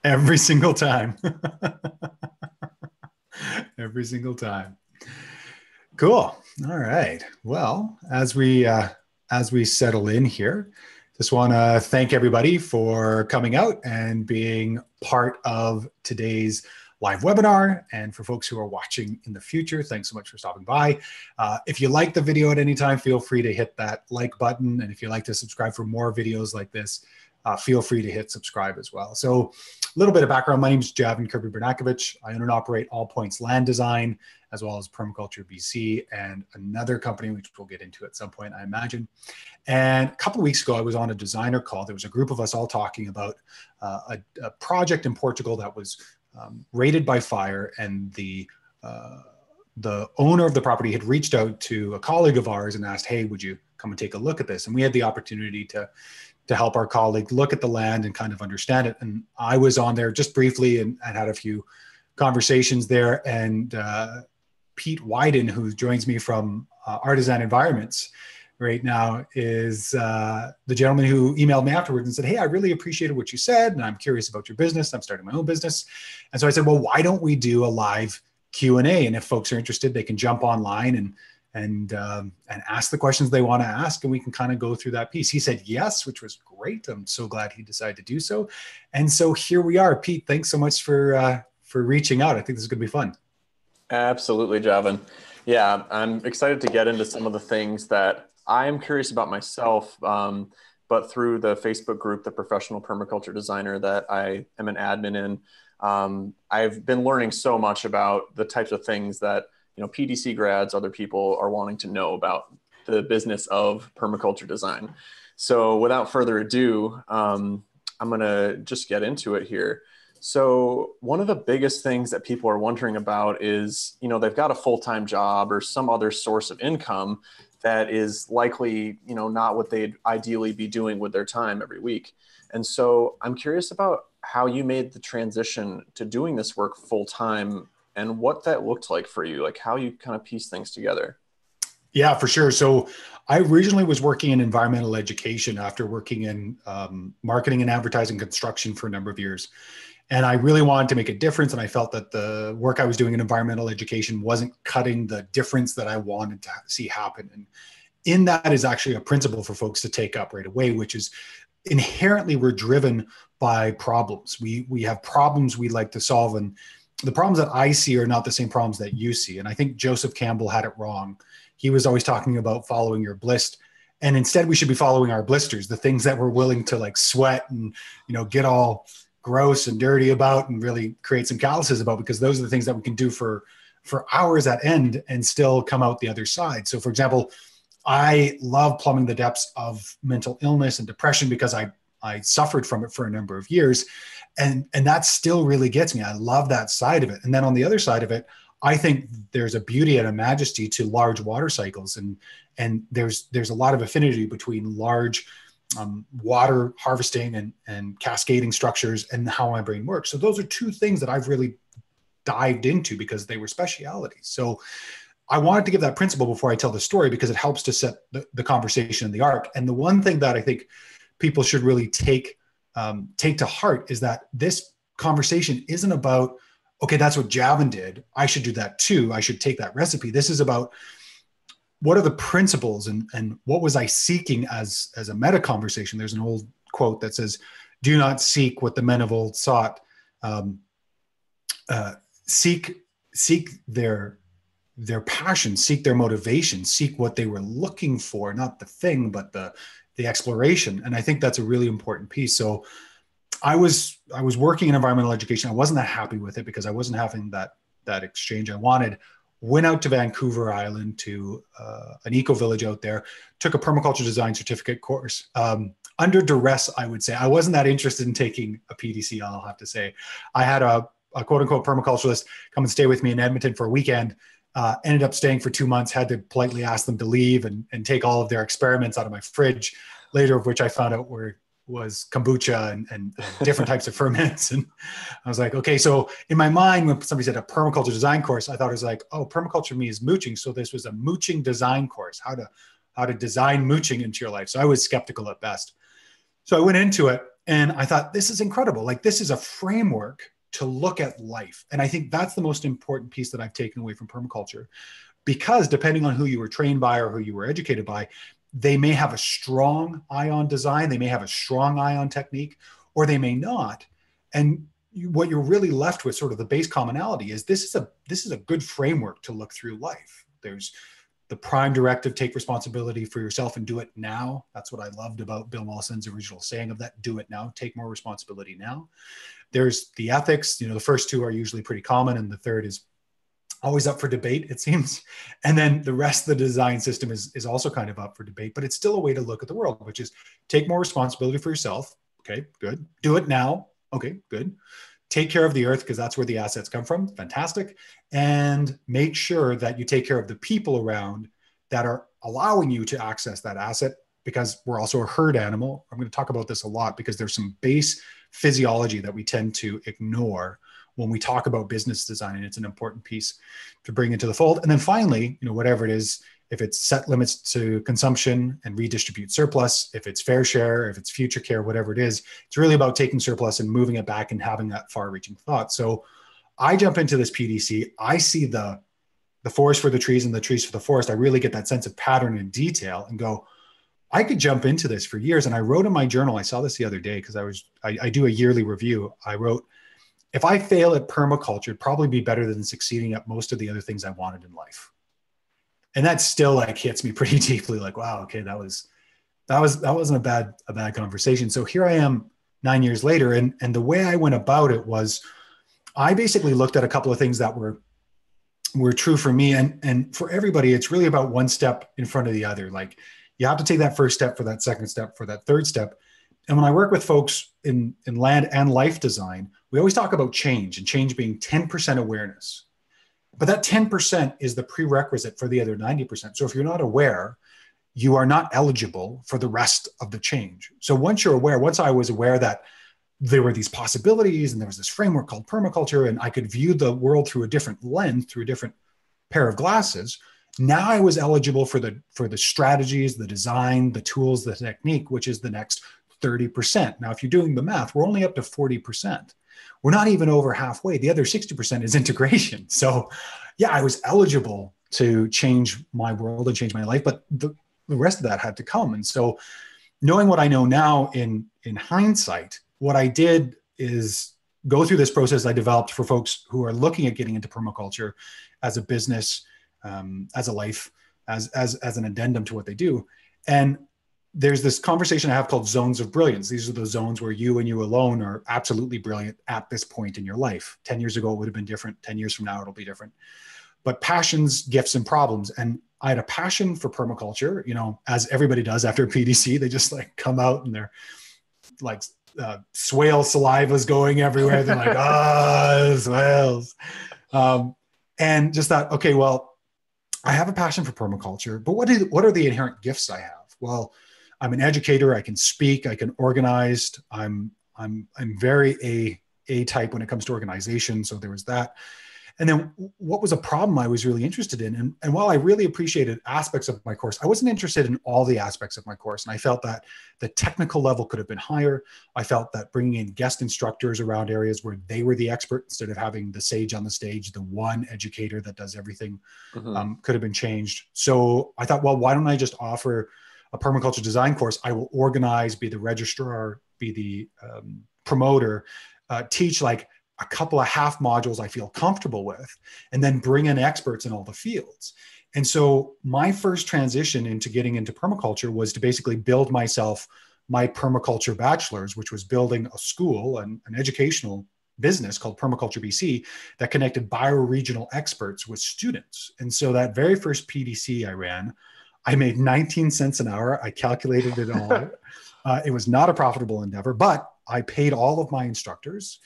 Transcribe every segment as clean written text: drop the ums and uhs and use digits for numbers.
Every single time. Every single time. Cool. All right. Well, as we settle in here, just want to thank everybody for coming out and being part of today's live webinar. And for folks who are watching in the future, thanks so much for stopping by. If you like the video at any time, feel free to hit that like button. And if you'd like to subscribe for more videos like this, feel free to hit subscribe as well. So a little bit of background. My name is Javin Kirby-Bernakovich. I own and operate All Points Land Design, as well as Permaculture BC and another company, which we'll get into at some point, I imagine. And a couple of weeks ago, I was on a designer call. There was a group of us all talking about a project in Portugal that was raided by fire, and the owner of the property had reached out to a colleague of ours and asked, hey, would you come and take a look at this? And we had the opportunity to help our colleague look at the land and kind of understand it. And I was on there just briefly and had a few conversations there. And Pete Wyden, who joins me from Artisan Environments right now, is the gentleman who emailed me afterwards and said, hey, I really appreciated what you said, and I'm curious about your business. I'm starting my own business. And so I said, well, why don't we do a live Q&A? And if folks are interested, they can jump online and ask the questions they want to ask, and we can kind of go through that piece. He said yes, which was great. I'm so glad he decided to do so. And so here we are. Pete, thanks so much for reaching out. I think this is going to be fun. Absolutely, Javin. Yeah, I'm excited to get into some of the things that I'm curious about myself, but through the Facebook group, the Professional Permaculture Designer, that I am an admin in, I've been learning so much about the types of things that PDC grads, other people are wanting to know about the business of permaculture design. So without further ado, I'm going to just get into it here. So one of the biggest things that people are wondering about is, they've got a full-time job or some other source of income that is likely, not what they'd ideally be doing with their time every week. And so I'm curious about how you made the transition to doing this work full-time and what that looked like for you, like how you kind of piece things together. Yeah, for sure. So I originally was working in environmental education after working in marketing and advertising construction for a number of years. And I really wanted to make a difference. And I felt that the work I was doing in environmental education wasn't cutting the difference that I wanted to see happen. And in that is actually a principle for folks to take up right away, which is inherently we're driven by problems. We have problems we like to solve, and the problems that I see are not the same problems that you see. And I think Joseph Campbell had it wrong. He was always talking about following your bliss. And instead we should be following our blisters, the things that we're willing to like sweat and, get all gross and dirty about and really create some calluses about, because those are the things that we can do for hours at end and still come out the other side. So for example, I love plumbing the depths of mental illness and depression because I suffered from it for a number of years. And that still really gets me. I love that side of it. And then on the other side of it, I think there's a beauty and a majesty to large water cycles. And there's a lot of affinity between large water harvesting and cascading structures and how my brain works. So those are two things that I've really dived into because they were specialities. So I wanted to give that principle before I tell the story because it helps to set the conversation in the arc. And the one thing that I think people should really take to heart is that this conversation isn't about, okay, that's what Javin did, I should do that too, I should take that recipe. This is about what are the principles and what was I seeking as a meta conversation. There's an old quote that says, do not seek what the men of old sought, seek their passion, seek their motivation, seek what they were looking for, not the thing, but the exploration. And I think that's a really important piece. So I was working in environmental education. I wasn't that happy with it because I wasn't having that exchange I wanted. Went out to Vancouver Island to an eco village out there, took a permaculture design certificate course. Under duress, I would say. I wasn't that interested in taking a PDC, I'll have to say. I had a quote unquote permaculturalist come and stay with me in Edmonton for a weekend. Ended up staying for 2 months, had to politely ask them to leave and take all of their experiments out of my fridge, later of which I found out was kombucha and different types of ferments. And I was like, okay, so in my mind, when somebody said a permaculture design course, I thought it was like, oh, permaculture to me is mooching. So this was a mooching design course, how to design mooching into your life. So I was skeptical at best. So I went into it And I thought, this is incredible. Like, this is a framework to look at life. And I think that's the most important piece that I've taken away from permaculture, because depending on who you were trained by or who you were educated by, they may have a strong eye on design, they may have a strong eye on technique, or they may not. And what you're really left with, sort of the base commonality, is this is a good framework to look through life. There's the prime directive: take responsibility for yourself and do it now. That's what I loved about Bill Mollison's original saying of that: do it now, take more responsibility now. There's the ethics. The first two are usually pretty common, and the third is always up for debate, it seems. And then the rest of the design system is also kind of up for debate, but it's still a way to look at the world, which is take more responsibility for yourself. Okay, good. Do it now. Okay, good. Take care of the earth, because that's where the assets come from. Fantastic. And make sure that you take care of the people around that are allowing you to access that asset, because we're also a herd animal. I'm going to talk about this a lot, because there's some base physiology that we tend to ignore when we talk about business design, and it's an important piece to bring into the fold. And then finally, whatever it is, if it's set limits to consumption and redistribute surplus, if it's fair share, if it's future care, whatever it is, it's really about taking surplus and moving it back and having that far-reaching thought. So I jump into this PDC. I see the forest for the trees and the trees for the forest. I really get that sense of pattern and detail and go, I could jump into this for years. And I wrote in my journal, I saw this the other day, because I do a yearly review. I wrote, if I fail at permaculture, it'd probably be better than succeeding at most of the other things I wanted in life. And that still like hits me pretty deeply. Like, wow, okay, that wasn't a bad conversation. So here I am 9 years later. And the way I went about it was, I basically looked at a couple of things that were true for me. And for everybody, it's really about one step in front of the other. Like, you have to take that first step for that second step for that third step. And when I work with folks in land and life design, we always talk about change, and change being 10% awareness. But that 10% is the prerequisite for the other 90%. So if you're not aware, you are not eligible for the rest of the change. So once you're aware, once I was aware that there were these possibilities and there was this framework called permaculture, and I could view the world through a different lens, through a different pair of glasses, now I was eligible for the strategies, the design, the tools, the technique, which is the next 30%. Now, if you're doing the math, we're only up to 40%. We're not even over halfway. The other 60% is integration. So yeah, I was eligible to change my world and change my life, but the rest of that had to come. And so knowing what I know now in hindsight, what I did is go through this process I developed for folks who are looking at getting into permaculture as a business, as a life, as an addendum to what they do. And there's this conversation I have called zones of brilliance. These are the zones where you and you alone are absolutely brilliant at this point in your life. 10 years ago, it would have been different. 10 years from now, it'll be different. But passions, gifts, and problems. And I had a passion for permaculture, as everybody does after a PDC. They just like come out and they're like swale saliva's going everywhere. They're like, swales. And just thought, okay, well, I have a passion for permaculture, but what are the inherent gifts I have? Well, I'm an educator. I can speak. I can organize. I'm very A type when it comes to organization. So there was that. And then what was a problem I was really interested in? And while I really appreciated aspects of my course, I wasn't interested in all the aspects of my course. And I felt that the technical level could have been higher. I felt that bringing in guest instructors around areas where they were the expert, instead of having the sage on the stage, the one educator that does everything, could have been changed. So I thought, well, why don't I just offer a permaculture design course? I will organize, be the registrar, be the promoter, teach like a couple of half modules I feel comfortable with, and then bring in experts in all the fields. And so my first transition into getting into permaculture was to basically build myself my permaculture bachelor's, which was building a school and an educational business called Permaculture BC that connected bioregional experts with students. And so that very first PDC I ran, I made 19 cents an hour. I calculated it all. It was not a profitable endeavor, but I paid all of my instructors.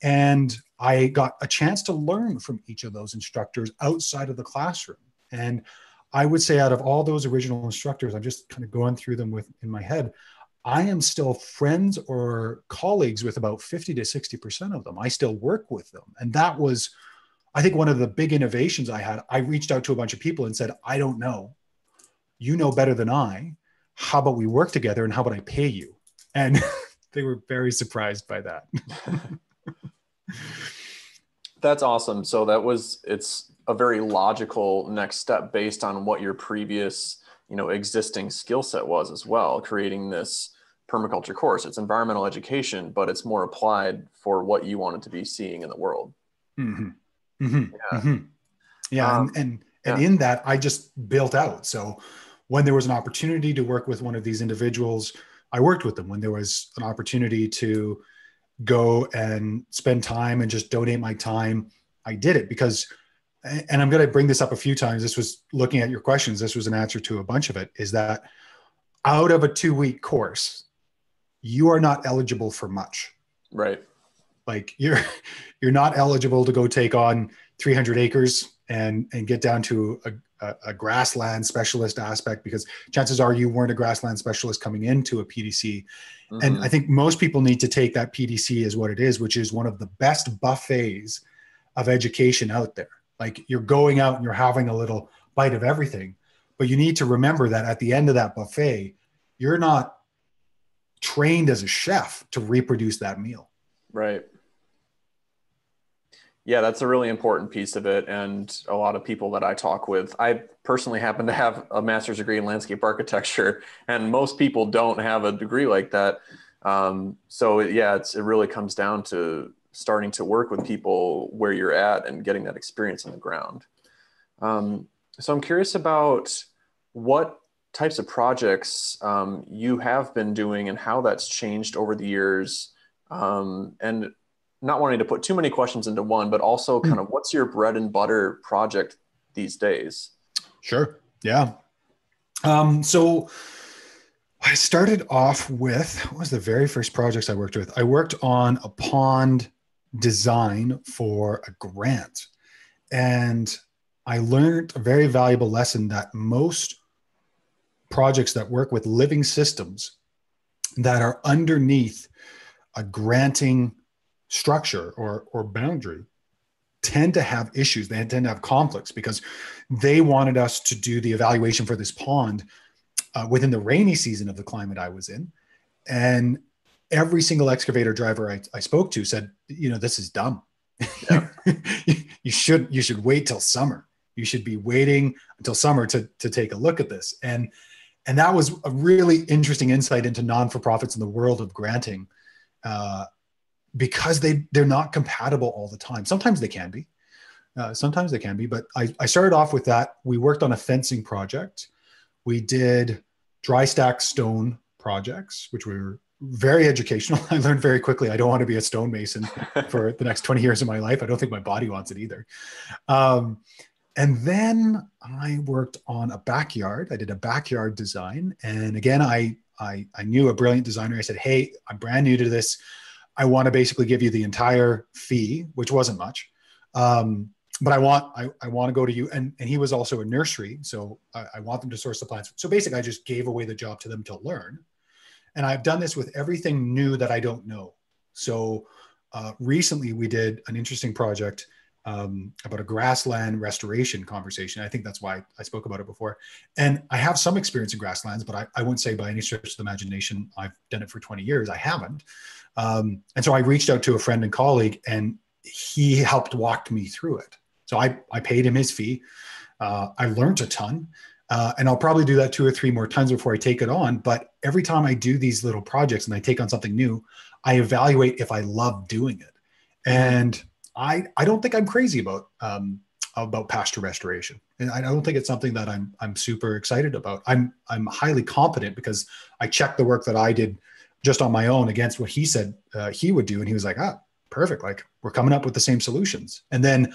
And I got a chance to learn from each of those instructors outside of the classroom. And I would say out of all those original instructors, I'm just kind of going through them in my head, I am still friends or colleagues with about 50 to 60% of them. I still work with them. And that was, I think, one of the big innovations I had. I reached out to a bunch of people and said, I don't know. You know better than I. How about we work together, and how about I pay you? And they were very surprised by that. That's awesome. So it's a very logical next step based on what your previous, existing skill set was as well, creating this permaculture course. It's environmental education, but it's more applied for what you wanted to be seeing in the world. Mm-hmm. Mm-hmm. Yeah. Mm-hmm. Yeah. And yeah. in that, I just built out. So when there was an opportunity to work with one of these individuals, I worked with them. When there was an opportunity to go and spend time and just donate my time, I did it because, and I'm going to bring this up a few times. This was looking at your questions. This was an answer to a bunch of it, is that out of a 2-week course, you are not eligible for much. Right. Like you're not eligible to go take on 300 acres and get down to a grassland specialist aspect, because chances are you weren't a grassland specialist coming into a PDC. Mm-hmm. And I think most people need to take that PDC as what it is, which is one of the best buffets of education out there. Like you're going out and you're having a little bite of everything, but you need to remember that at the end of that buffet, you're not trained as a chef to reproduce that meal. Right. Yeah, that's a really important piece of it. And a lot of people that I talk with, I personally happen to have a master's degree in landscape architecture, and most people don't have a degree like that. So yeah, it really comes down to starting to work with people where you're at and getting that experience on the ground. So I'm curious about what types of projects you have been doing and how that's changed over the years. And not wanting to put too many questions into one, but also kind of what's your bread and butter project these days? Sure. Yeah. So I started off with, what was the very first projects I worked with? I worked on a pond design for a grant. And I learned a very valuable lesson that most projects that work with living systems that are underneath a granting structure or boundary tend to have issues. They tend to have conflicts because they wanted us to do the evaluation for this pond within the rainy season of the climate I was in. And every single excavator driver I spoke to said, this is dumb. Yeah. you should wait till summer. You should be waiting until summer to take a look at this. And that was a really interesting insight into non-for-profits in the world of granting, because they're not compatible all the time. Sometimes they can be, but I started off with that. We worked on a fencing project. We did dry stack stone projects, which were very educational. I learned very quickly, I don't want to be a stonemason for the next 20 years of my life. I don't think my body wants it either. And then I worked on a backyard. I did a backyard design. And again, I knew a brilliant designer. I said, hey, I'm brand new to this. I want to basically give you the entire fee, which wasn't much. But I want to go to you. And he was also a nursery. So I want them to source the plants. So basically I just gave away the job to them to learn. And I've done this with everything new that I don't know. So recently we did an interesting project about a grassland restoration conversation. I think that's why I spoke about it before. And I have some experience in grasslands, but I wouldn't say by any stretch of the imagination I've done it for 20 years. I haven't. And so I reached out to a friend and colleague, and he helped walk me through it. So I paid him his fee. I learned a ton. And I'll probably do that 2 or 3 more times before I take it on. But every time I do these little projects and I take on something new, I evaluate if I love doing it. And I don't think I'm crazy about pasture restoration. And I don't think it's something that I'm super excited about. I'm highly competent because I checked the work that I did just on my own against what he said he would do. And he was like, perfect. Like we're coming up with the same solutions. And then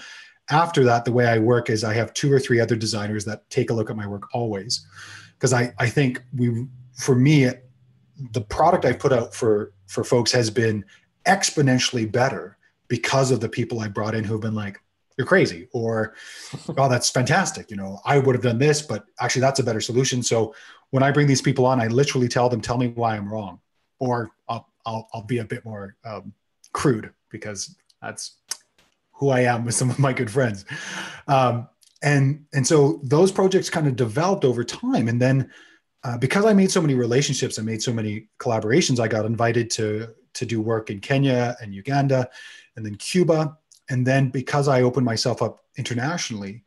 after that, the way I work is I have 2 or 3 other designers that take a look at my work always. Because I think for me, the product I've put out for folks has been exponentially better because of the people I brought in who've been like, you're crazy, or, oh, that's fantastic. I would have done this, but actually that's a better solution. So when I bring these people on, I literally tell them, tell me why I'm wrong, or I'll be a bit more crude because that's who I am with some of my good friends. And so those projects kind of developed over time. And then because I made so many relationships and made so many collaborations, I got invited to do work in Kenya and Uganda and then Cuba. And then because I opened myself up internationally,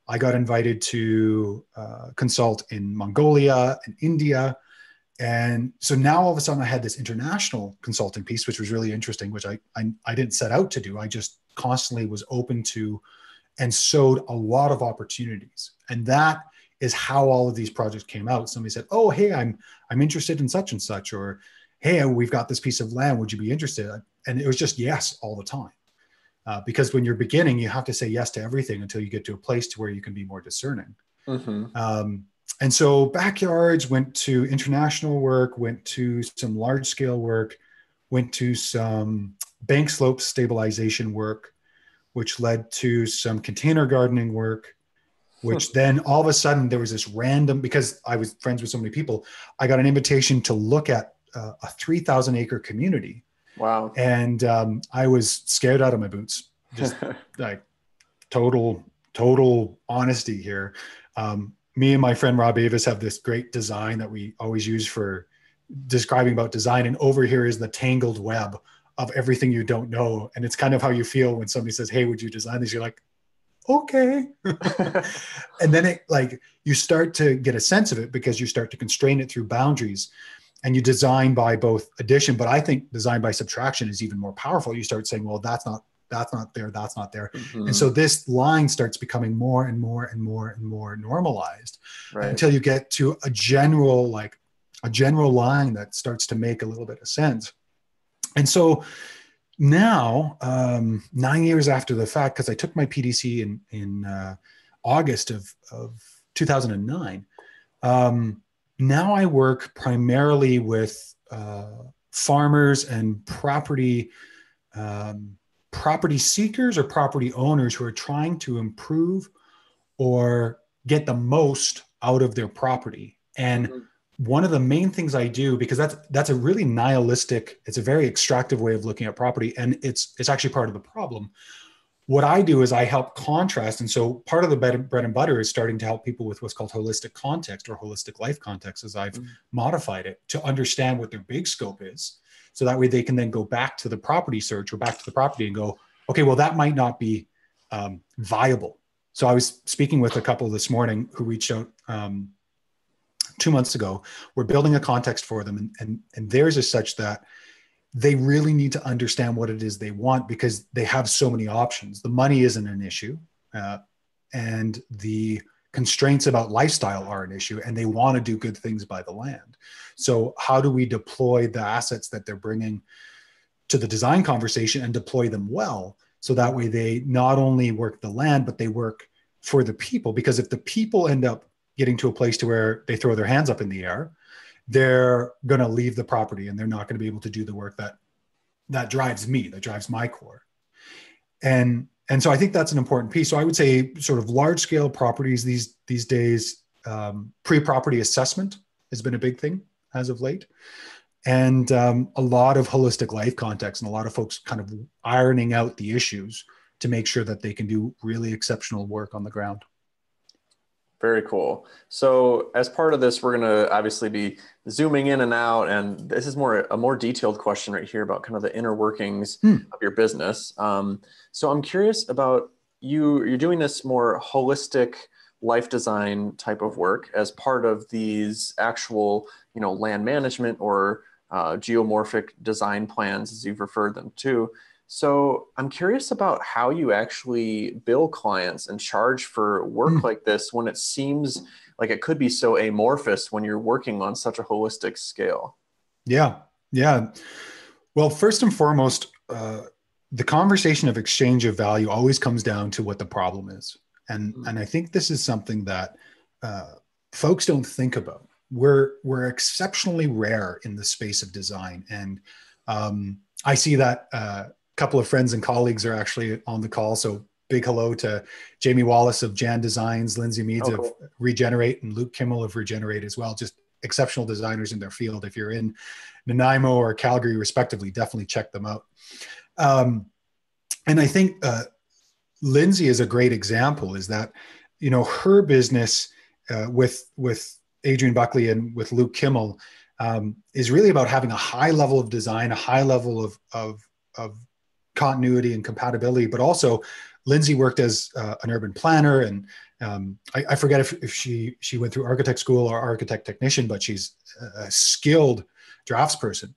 I got invited to consult in Mongolia and India. And so now all of a sudden I had this international consulting piece, which was really interesting, which I didn't set out to do. I just constantly was open to and sowed a lot of opportunities. And that is how all of these projects came out. Somebody said, "Oh, hey, I'm interested in such and such," or "Hey, we've got this piece of land. Would you be interested?" And it was just yes all the time. Because when you're beginning, you have to say yes to everything until you get to a place to where you can be more discerning. And so backyards, went to international work, went to some large scale work, went to some bank slope stabilization work, which led to some container gardening work, which then all of a sudden there was this random, because I was friends with so many people, I got an invitation to look at a 3,000 acre community. Wow. And I was scared out of my boots, just like total honesty here. Me and my friend Rob Avis have this great design that we always use for describing about design. And over here is the tangled web of everything you don't know. And it's kind of how you feel when somebody says, "Hey, would you design this?" You're like, okay. And then it, like, you start to get a sense of it because you start to constrain it through boundaries, and you design by both addition, but I think design by subtraction is even more powerful. You start saying, well, that's not there, that's not there. And so this line starts becoming more and more and more and more normalized, until you get to a general line that starts to make a little bit of sense. And so now, 9 years after the fact, because I took my PDC in August of 2009, now I work primarily with farmers and property seekers or property owners who are trying to improve or get the most out of their property. And one of the main things I do, because that's a really nihilistic, it's a very extractive way of looking at property, and it's actually part of the problem. What I do is I help contrast. And so part of the bread and butter is starting to help people with what's called holistic context or holistic life context, as I've modified it, to understand what their big scope is. So that way they can then go back to the property search or back to the property and go, okay, well, that might not be viable. So I was speaking with a couple this morning who reached out 2 months ago. We're building a context for them. And theirs is such that they really need to understand what it is they want, because they have so many options. The money isn't an issue, and the constraints about lifestyle are an issue, and they want to do good things by the land. So how do we deploy the assets that they're bringing to the design conversation and deploy them well? So that way they not only work the land, but they work for the people. Because if the people end up getting to a place to where they throw their hands up in the air, they're going to leave the property, and they're not going to be able to do the work that drives me, that drives my core. And so I think that's an important piece. So I would say sort of large scale properties these days, pre-property assessment has been a big thing as of late. And a lot of holistic life context, and a lot of folks kind of ironing out the issues to make sure that they can do really exceptional work on the ground. Very cool. So as part of this, we're going to obviously be zooming in and out, and this is a more detailed question right here about kind of the inner workings of your business. So I'm curious about you're doing this more holistic life design type of work as part of these actual, land management or geomorphic design plans, as you've referred them to. So I'm curious about how you actually bill clients and charge for work like this, when it seems like it could be so amorphous when you're working on such a holistic scale. Yeah. Well, first and foremost, the conversation of exchange of value always comes down to what the problem is. And I think this is something that folks don't think about. We're exceptionally rare in the space of design. And I see that couple of friends and colleagues are actually on the call. So big hello to Jamie Wallace of Jan Designs, Lindsay Meads of Regenerate, and Luke Kimmel of Regenerate as well. Just exceptional designers in their field. If you're in Nanaimo or Calgary, respectively, definitely check them out. And I think Lindsay is a great example, is that, her business with Adrian Buckley and with Luke Kimmel is really about having a high level of design, a high level of continuity and compatibility, but also Lindsay worked as an urban planner, and I forget if she went through architect school or architect technician, but she's a skilled draftsperson.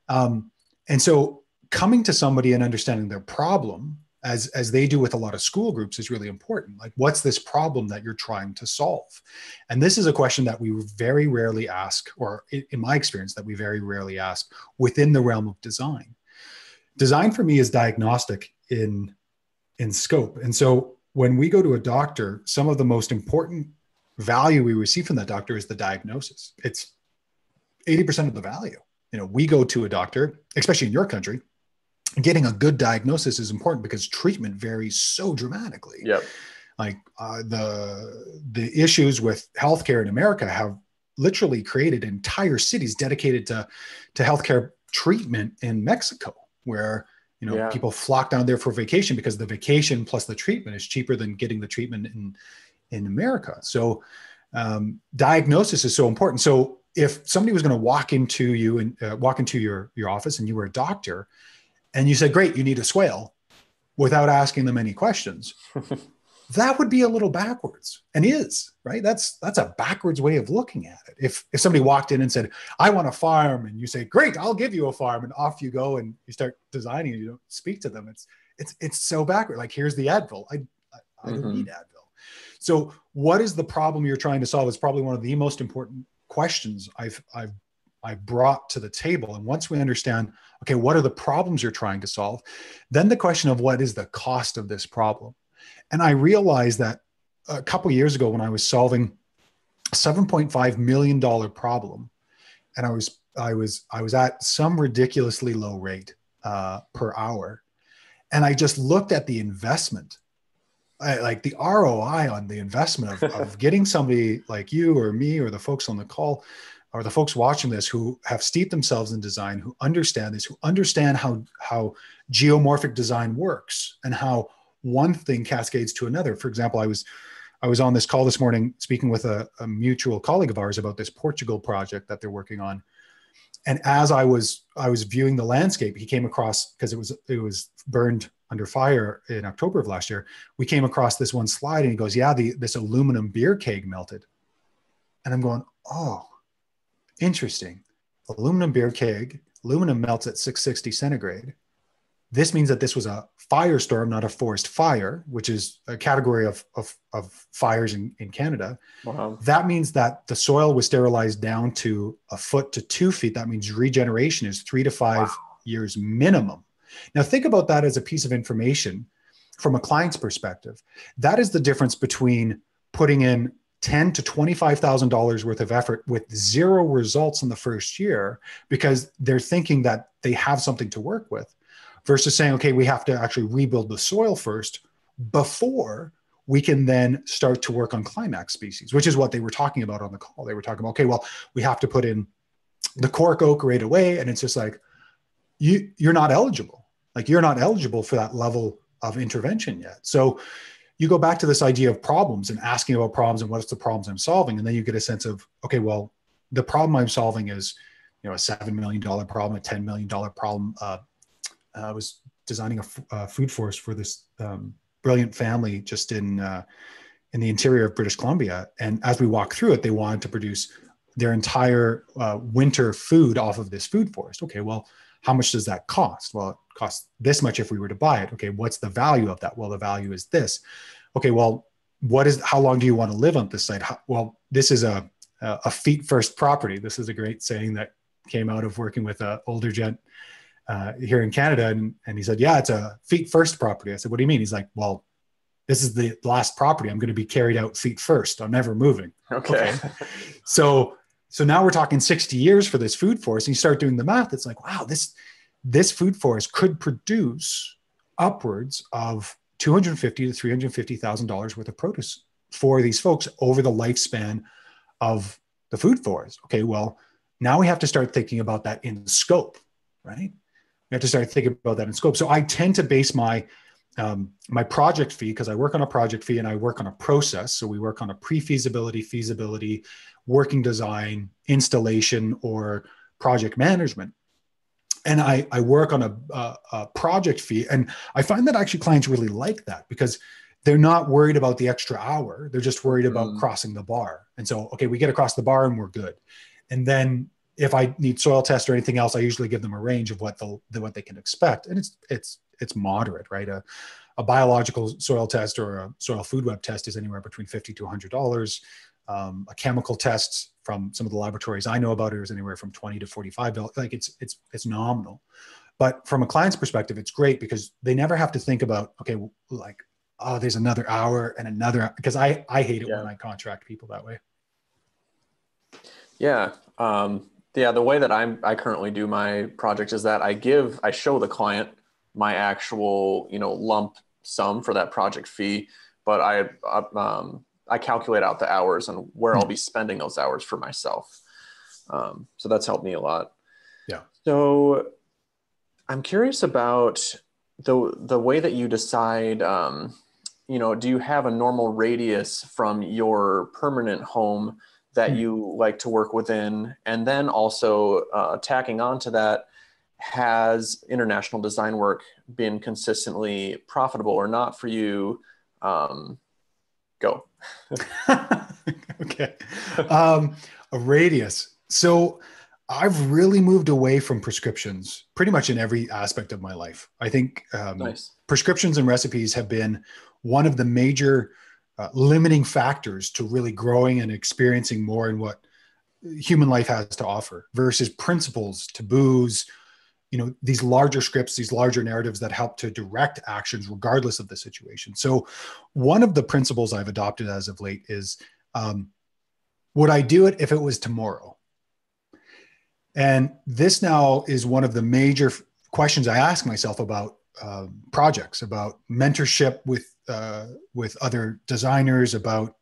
And so coming to somebody and understanding their problem, as they do with a lot of school groups, is really important. Like, what's this problem that you're trying to solve? And this is a question that we very rarely ask, or in my experience, that we very rarely ask within the realm of design. Design for me is diagnostic in scope. And so when we go to a doctor, some of the most important value we receive from that doctor is the diagnosis. It's 80% of the value. We go to a doctor, especially in your country, getting a good diagnosis is important because treatment varies so dramatically. Yep. Like the issues with healthcare in America have literally created entire cities dedicated to healthcare treatment in Mexico, where people flock down there for vacation because the vacation plus the treatment is cheaper than getting the treatment in America. So diagnosis is so important. So if somebody was going to walk into you and walk into your office and you were a doctor and you said, great, you need a swale, without asking them any questions, that would be a little backwards, and is, right? That's a backwards way of looking at it. If somebody walked in and said, I want a farm, and you say, great, I'll give you a farm, and off you go and you start designing and you don't speak to them, it's so backward. Like, here's the Advil. I don't need Advil. So what is the problem you're trying to solve is probably one of the most important questions I've brought to the table. And once we understand, okay, what are the problems you're trying to solve? Then the question of what is the cost of this problem? And I realized that a couple of years ago when I was solving a $7.5 million problem, and I was at some ridiculously low rate per hour. And I just looked at the investment, like the ROI on the investment of getting somebody like you or me or the folks on the call or the folks watching this who have steeped themselves in design, who understand this, who understand how geomorphic design works and how one thing cascades to another. For example, I was on this call this morning speaking with a mutual colleague of ours about this Portugal project that they're working on. And as I was viewing the landscape, he came across, because it was burned under fire in October of last year. We came across this one slide and he goes, yeah, this aluminum beer keg melted. And I'm going, oh, interesting. Aluminum beer keg, aluminum melts at 660 centigrade. This means that this was a firestorm, not a forest fire, which is a category of fires in Canada. Wow. That means that the soil was sterilized down to 1 foot to 2 feet. That means regeneration is 3 to 5 years minimum. Now think about that as a piece of information from a client's perspective. That is the difference between putting in $10,000 to $25,000 worth of effort with zero results in the first year because they're thinking that they have something to work with, versus saying, okay, we have to actually rebuild the soil first before we can then start to work on climax species, which is what they were talking about on the call. They were talking about, okay, well, we have to put in the cork oak right away. And it's just like, you're not eligible. Like, you're not eligible for that level of intervention yet. So you go back to this idea of problems and asking about problems and what's the problems I'm solving. And then you get a sense of, okay, well, the problem I'm solving is, a $7 million problem, a $10 million problem. I was designing a food forest for this brilliant family just in the interior of British Columbia. And as we walked through it, they wanted to produce their entire winter food off of this food forest. Okay, well, how much does that cost? Well, it costs this much if we were to buy it. Okay, what's the value of that? Well, the value is this. Okay, well, how long do you want to live on this site? Well, this is a feet first property. This is a great saying that came out of working with an older gent here in Canada. And he said, yeah, it's a feet first property. I said, what do you mean? He's like, well, this is the last property. I'm going to be carried out feet first. I'm never moving. Okay. So now we're talking 60 years for this food forest. And you start doing the math. It's like, wow, this food forest could produce upwards of $250,000 to $350,000 worth of produce for these folks over the lifespan of the food forest. Okay, well, now we have to start thinking about that in scope, right? We have to start thinking about that in scope. So I tend to base my my project fee, because I work on a project fee and I work on a process. So we work on a pre-feasibility, feasibility, working design, installation, or project management. And I work on a project fee. And I find that actually clients really like that because they're not worried about the extra hour. They're just worried about crossing the bar. And so, okay, we get across the bar and we're good. And then if I need soil test or anything else, I usually give them a range of what they can expect. And it's moderate, right? A biological soil test or a soil food web test is anywhere between $50 to $100. A chemical test from some of the laboratories I know about it is anywhere from $20 to $45. Like it's nominal. But from a client's perspective, it's great because they never have to think about, okay, like, oh, there's another hour and another, because I hate it when I contract people that way. Yeah. The way that I currently do my project is that I show the client my actual, lump sum for that project fee, but I calculate out the hours and where I'll be spending those hours for myself. So that's helped me a lot. Yeah. So I'm curious about the way that you decide, do you have a normal radius from your permanent home that you like to work within? And then also tacking on to that, has international design work been consistently profitable or not for you? Go. Okay. A radius. So I've really moved away from prescriptions pretty much in every aspect of my life. I think Nice. prescriptions and recipes have been one of the major limiting factors to really growing and experiencing more in what human life has to offer versus principles, taboos, these larger scripts, these larger narratives that help to direct actions regardless of the situation. So one of the principles I've adopted as of late is, would I do it if it was tomorrow? And this now is one of the major questions I ask myself about projects, about mentorship with other designers, about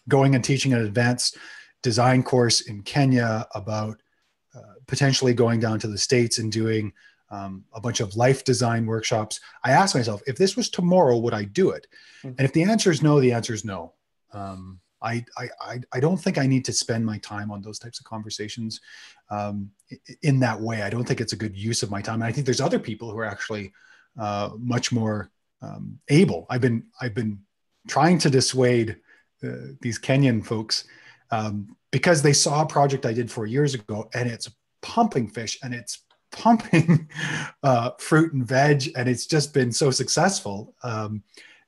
going and teaching an advanced design course in Kenya, about potentially going down to the States and doing a bunch of life design workshops. I ask myself, if this was tomorrow, would I do it? And if the answer is no, the answer is no. I don't think I need to spend my time on those types of conversations in that way. I don't think it's a good use of my time. And I think there's other people who are actually much more able. I've been trying to dissuade these Kenyan folks because they saw a project I did 4 years ago, and it's pumping fish and it's pumping fruit and veg, and it's just been so successful.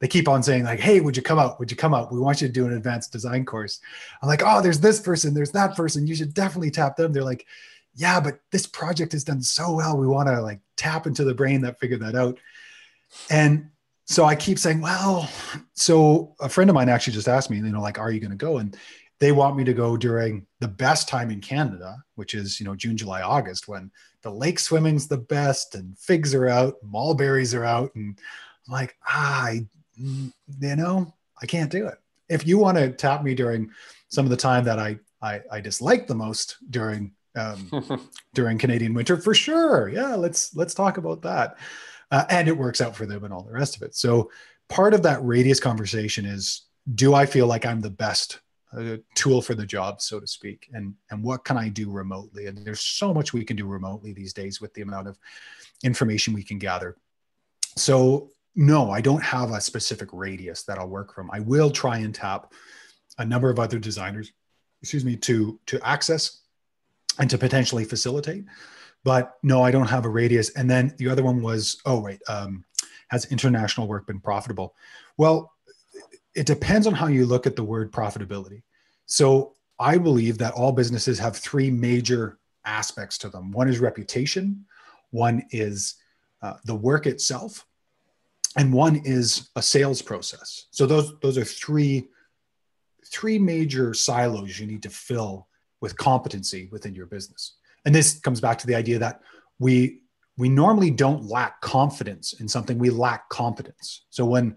They keep on saying like, hey, would you come out? Would you come out? We want you to do an advanced design course. I'm like, oh, there's this person, there's that person. You should definitely tap them. They're like, yeah, but this project has done so well. We want to like tap into the brain that figured that out. And so I keep saying, well, so a friend of mine actually just asked me, like, are you going to go? And they want me to go during the best time in Canada, which is, June, July, August, when the lake swimming's the best and figs are out, mulberries are out. And I'm like, I can't do it. If you want to tap me during some of the time that I dislike the most during Canadian winter, for sure. Yeah, let's talk about that. And it works out for them and all the rest of it. So part of that radius conversation is, do I feel like I'm the best tool for the job, so to speak? And what can I do remotely? And there's so much we can do remotely these days with the amount of information we can gather. So no, I don't have a specific radius that I'll work from. I will try and tap a number of other designers, to access and to potentially facilitate. But no, I don't have a radius. And then the other one was, has international work been profitable? Well, it depends on how you look at the word profitability. So I believe that all businesses have three major aspects to them. One is reputation, one is the work itself, and one is a sales process. So those are three major silos you need to fill with competency within your business. And this comes back to the idea that we normally don't lack confidence in something, we lack competence. So when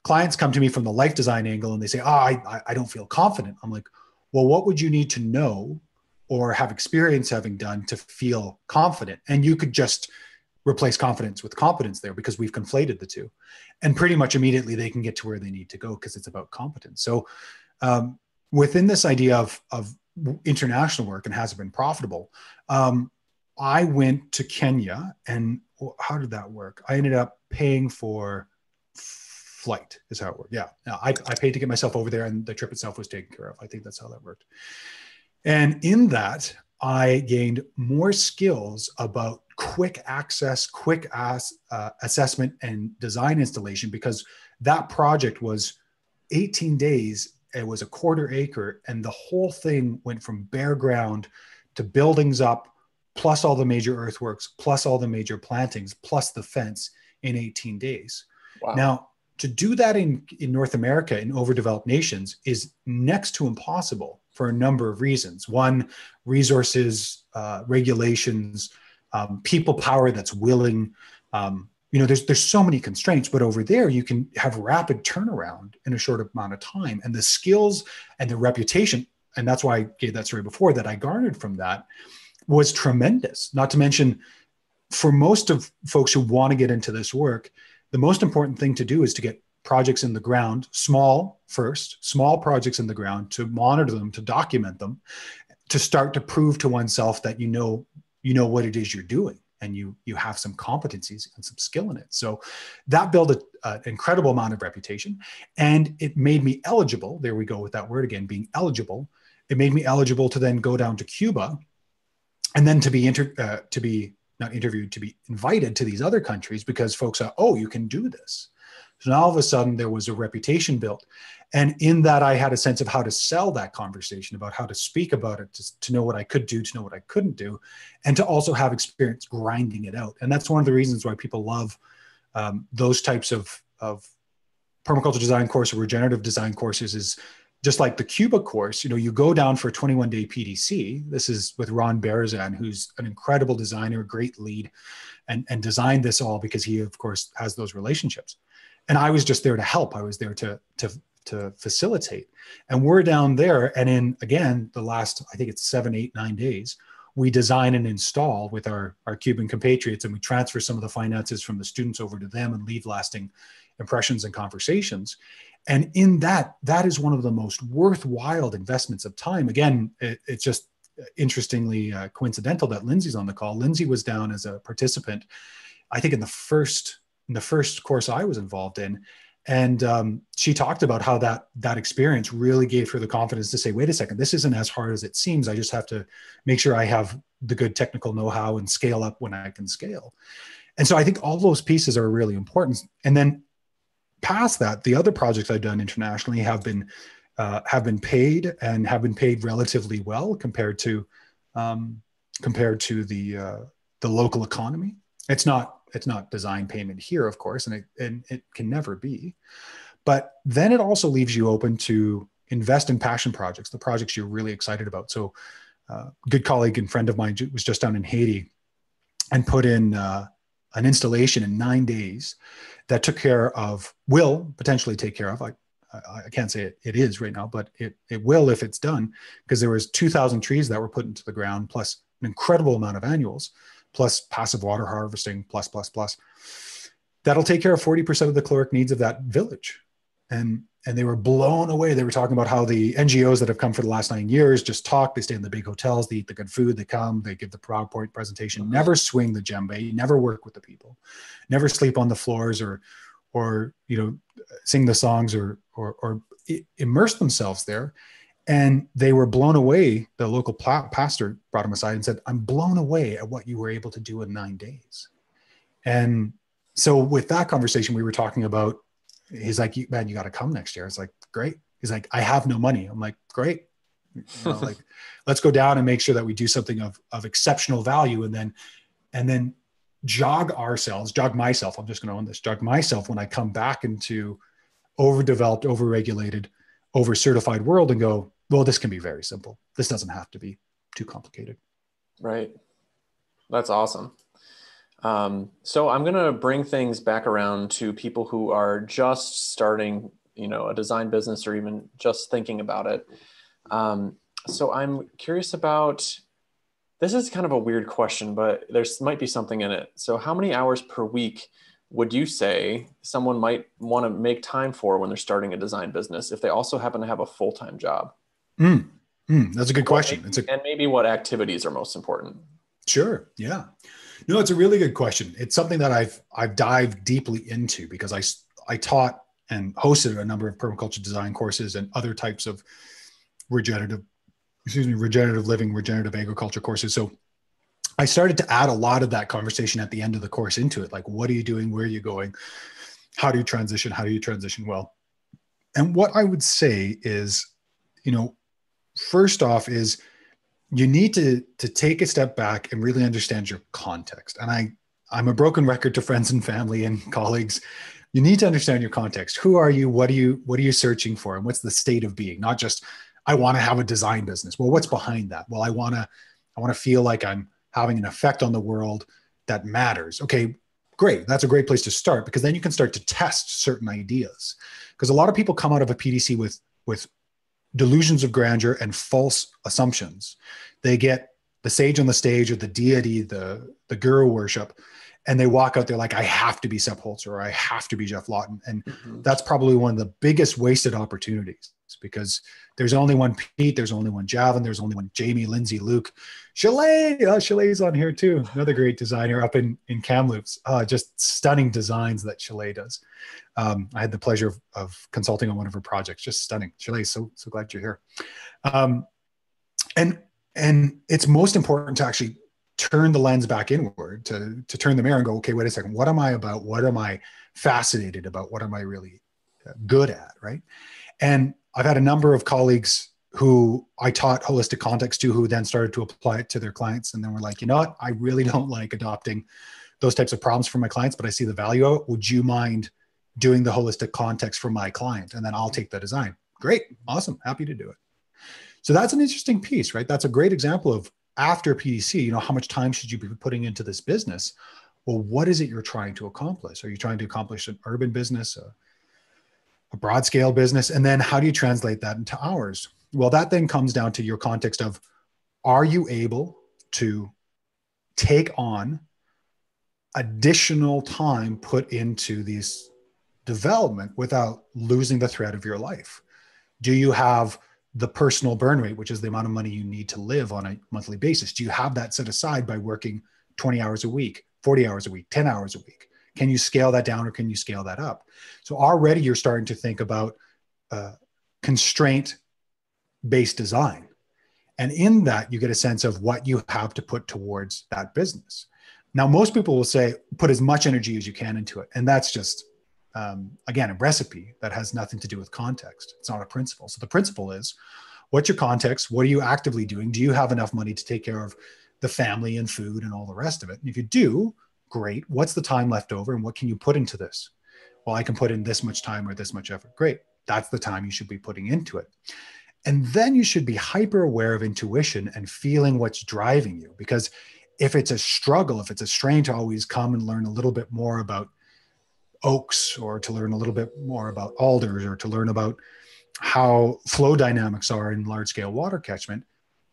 clients come to me from the life design angle and they say, I don't feel confident, I'm like, well, what would you need to know or have experience having done to feel confident? And you could just replace confidence with competence there because we've conflated the two. And pretty much immediately they can get to where they need to go because it's about competence. So within this idea of international work, and has it been profitable, I went to Kenya, and how did that work? I ended up paying for flight is how it worked. Yeah. I paid to get myself over there, and the trip itself was taken care of. I think that's how that worked. And in that, I gained more skills about quick access, assessment and design installation, because that project was 18 days. It was a quarter acre, and the whole thing went from bare ground to buildings up, plus all the major earthworks, plus all the major plantings, plus the fence in 18 days. Wow. Now, to do that in North America, in overdeveloped nations, is next to impossible for a number of reasons. One, resources, regulations, people power that's willing. There's so many constraints, but over there you can have rapid turnaround in a short amount of time. And the skills and the reputation, and that's why I gave that story before, that I garnered from that was tremendous. Not to mention, for most of folks who want to get into this work, the most important thing to do is to get projects in the ground, small projects in the ground, to monitor them, to document them, to start to prove to oneself that you know what it is you're doing, and you have some competencies and some skill in it. So that built an incredible amount of reputation, and it made me eligible. There we go with that word again, being eligible. It made me eligible to then go down to Cuba, and then to be invited to these other countries, because folks are, oh, you can do this. So now all of a sudden there was a reputation built. And in that, I had a sense of how to sell that conversation, about how to speak about it, to know what I could do, to know what I couldn't do, and to also have experience grinding it out. And that's one of the reasons why people love those types of permaculture design course or regenerative design courses, is just like the Cuba course. You go down for a 21-day PDC. This is with Ron Barazan, who's an incredible designer, great lead, and designed this all because he, of course, has those relationships. And I was just there to help. I was there to facilitate. And we're down there, and in, again, the last, I think it's 7, 8, 9 days, we design and install with our Cuban compatriots, and we transfer some of the finances from the students over to them and leave lasting impressions and conversations. And in that is one of the most worthwhile investments of time. Again, it's just interestingly coincidental that Lindsay's on the call. Lindsay was down as a participant, I think in the first course I was involved in. And she talked about how that experience really gave her the confidence to say, wait a second, this isn't as hard as it seems. I just have to make sure I have the good technical know-how and scale up when I can scale. And so I think all those pieces are really important. And then past that, the other projects I've done internationally have been paid, and have been paid relatively well compared to the local economy. It's not design payment here, of course, and it can never be. But then it also leaves you open to invest in passion projects, the projects you're really excited about. So a good colleague and friend of mine was just down in Haiti and put in an installation in 9 days that will potentially take care of. I can't say it is right now, but it will if it's done, because there was 2,000 trees that were put into the ground, plus an incredible amount of annuals, plus passive water harvesting, plus. That'll take care of 40% of the caloric needs of that village. And they were blown away. They were talking about how the NGOs that have come for the last 9 years just talk. They stay in the big hotels, they eat the good food, they come, they give the PowerPoint presentation, never swing the djembe, never work with the people, never sleep on the floors or sing the songs or immerse themselves there. And they were blown away. The local pastor brought him aside and said, I'm blown away at what you were able to do in 9 days. And so with that conversation, we were talking about, he's like, man, you got to come next year. It's like, great. He's like, I have no money. I'm like, great. Let's go down and make sure that we do something of exceptional value. And then jog myself. I'm just going to own this, jog myself when I come back into overdeveloped, overregulated, over-certified world and go, well, this can be very simple. This doesn't have to be too complicated. Right. That's awesome. So I'm going to bring things back around to people who are just starting, a design business or even just thinking about it. So I'm curious about This is kind of a weird question, but there's might be something in it. So how many hours per week would you say someone might want to make time for when they're starting a design business if they also happen to have a full-time job? Mm, that's a good question. And maybe what activities are most important? Sure. Yeah. No, it's a really good question. It's something that I've dived deeply into because I taught and hosted a number of permaculture design courses and other types of regenerative living, regenerative agriculture courses. So I started to add a lot of that conversation at the end of the course into it. Like, what are you doing? Where are you going? How do you transition? How do you transition well? And what I would say is, first off is you need to take a step back and really understand your context. And I'm a broken record to friends and family and colleagues. You need to understand your context. Who are you? What are you searching for? And what's the state of being? Not just, I want to have a design business. Well, what's behind that? Well, I want to feel like I'm having an effect on the world that matters. Okay, great. That's a great place to start, because then you can start to test certain ideas. Because a lot of people come out of a PDC with delusions of grandeur and false assumptions. They get the sage on the stage or the deity, the guru worship, and they walk out there like, I have to be Sepp Holzer or I have to be Jeff Lawton. And that's probably one of the biggest wasted opportunities, because there's only one Pete, there's only one Javin, there's only one Jamie, Lindsay, Luke, Chalet. Chalet's on here too. Another great designer up in Kamloops. Just stunning designs that Chalet does. I had the pleasure of consulting on one of her projects. Just stunning. Chalet, so glad you're here. And it's most important to actually turn the lens back inward, to turn the mirror and go, okay, wait a second. What am I about? What am I fascinated about? What am I really good at? Right. And I've had a number of colleagues who I taught holistic context to, who then started to apply it to their clients. And then we're like, you know what? I really don't like adopting those types of problems for my clients, but I see the value of it. Would you mind doing the holistic context for my client? And then I'll take the design. Great. Awesome. Happy to do it. So that's an interesting piece, right? That's a great example of, after PDC, how much time should you be putting into this business? Well, what is it you're trying to accomplish? Are you trying to accomplish an urban business, a broad scale business? And then how do you translate that into hours? Well, that then comes down to your context of, are you able to take on additional time put into these development without losing the thread of your life? Do you have the personal burn rate, which is the amount of money you need to live on a monthly basis? Do you have that set aside by working 20 hours a week, 40 hours a week, 10 hours a week? Can you scale that down or can you scale that up? So already you're starting to think about constraint-based design. And in that, you get a sense of what you have to put towards that business. Now, most people will say, put as much energy as you can into it. And that's just, again, a recipe that has nothing to do with context. It's not a principle. So the principle is, what's your context? What are you actively doing? Do you have enough money to take care of the family and food and all the rest of it? And if you do, great. What's the time left over and what can you put into this? Well, I can put in this much time or this much effort. Great. That's the time you should be putting into it. And then you should be hyper aware of intuition and feeling what's driving you. Because if it's a struggle, if it's a strain to always come and learn a little bit more about oaks, or to learn a little bit more about alders, or to learn about how flow dynamics are in large scale water catchment,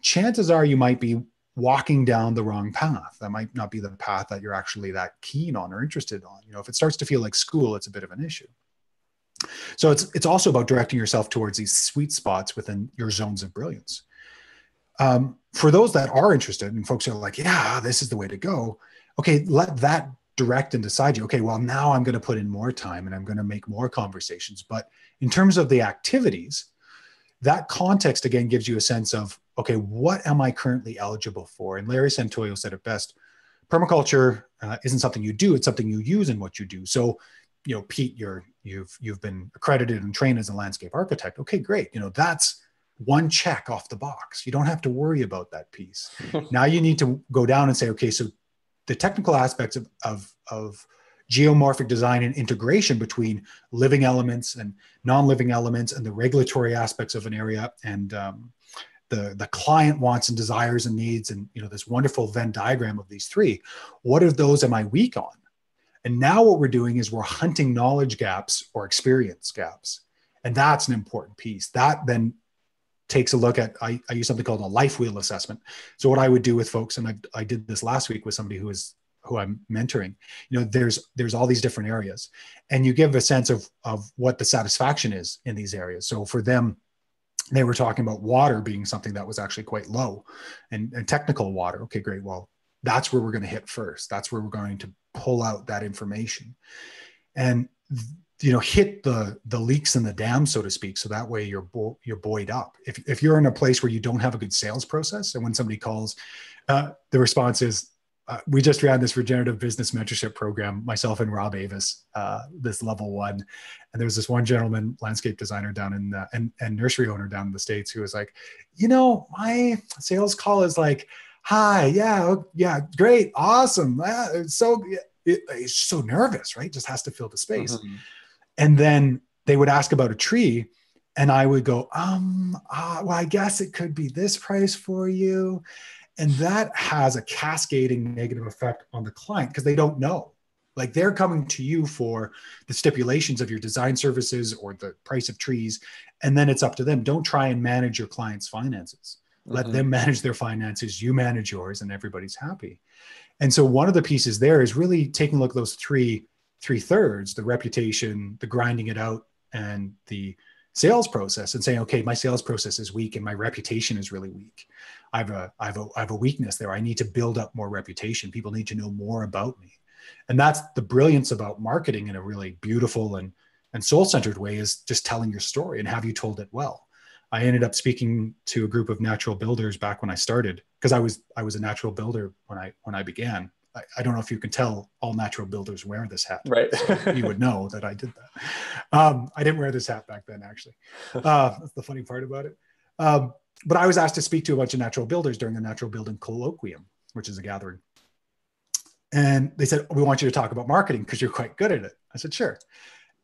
chances are you might be walking down the wrong path. That might not be the path that you're actually that keen on or interested on. If it starts to feel like school, it's a bit of an issue. So it's also about directing yourself towards these sweet spots within your zones of brilliance. For those that are interested and folks are like, yeah, this is the way to go. Okay, let that direct and decide you. Okay, well, now I'm going to put in more time and I'm going to make more conversations. But in terms of the activities, that context again gives you a sense of, okay, what am I currently eligible for? And Larry Santoyo said it best. Permaculture isn't something you do; it's something you use in what you do. So, Pete, you've been accredited and trained as a landscape architect. Okay, great. That's one check off the box. You don't have to worry about that piece. Now you need to go down and say, okay, so the technical aspects of geomorphic design and integration between living elements and non-living elements, and the regulatory aspects of an area, and the client wants and desires and needs, and this wonderful Venn diagram of these three. What of those am I weak on? And now what we're doing is we're hunting knowledge gaps or experience gaps, and that's an important piece. That then takes a look at, I use something called a life wheel assessment. So what I would do with folks, and I did this last week with somebody who I'm mentoring, there's all these different areas, and you give a sense of what the satisfaction is in these areas. So for them, they were talking about water being something that was actually quite low, and technical water. Okay, great. Well, that's where we're going to hit first. That's where we're going to pull out that information and, hit the leaks in the dam, so to speak. So that way you're buoyed up. If you're in a place where you don't have a good sales process, and when somebody calls, the response is, we just ran this regenerative business mentorship program, myself and Rob Avis, this level 1. And there's this one gentleman, landscape designer down in, and nursery owner down in the States, who was like, my sales call is like, hi, yeah, great, awesome. It's so nervous, right? Just has to fill the space. Mm-hmm. And then they would ask about a tree, and I would go, well, I guess it could be this price for you. And that has a cascading negative effect on the client, because they don't know. Like, they're coming to you for the stipulations of your design services or the price of trees. And then it's up to them. Don't try and manage your client's finances. Let them manage their finances. You manage yours, and everybody's happy. And so one of the pieces there is really taking a look at those three thirds: the reputation, the grinding it out, and the sales process, and saying, okay, my sales process is weak and my reputation is really weak. I have a weakness there. I need to build up more reputation. People need to know more about me. And that's the brilliance about marketing in a really beautiful and soul-centered way, is just telling your story, and have you told it well. I ended up speaking to a group of natural builders back when I started, because I was a natural builder when I began. I don't know if you can tell, all natural builders wear this hat. Right. So you would know that I did that. I didn't wear this hat back then, actually. That's the funny part about it. But I was asked to speak to a bunch of natural builders during the Natural Building Colloquium, which is a gathering. And they said, we want you to talk about marketing because you're quite good at it. I said, sure.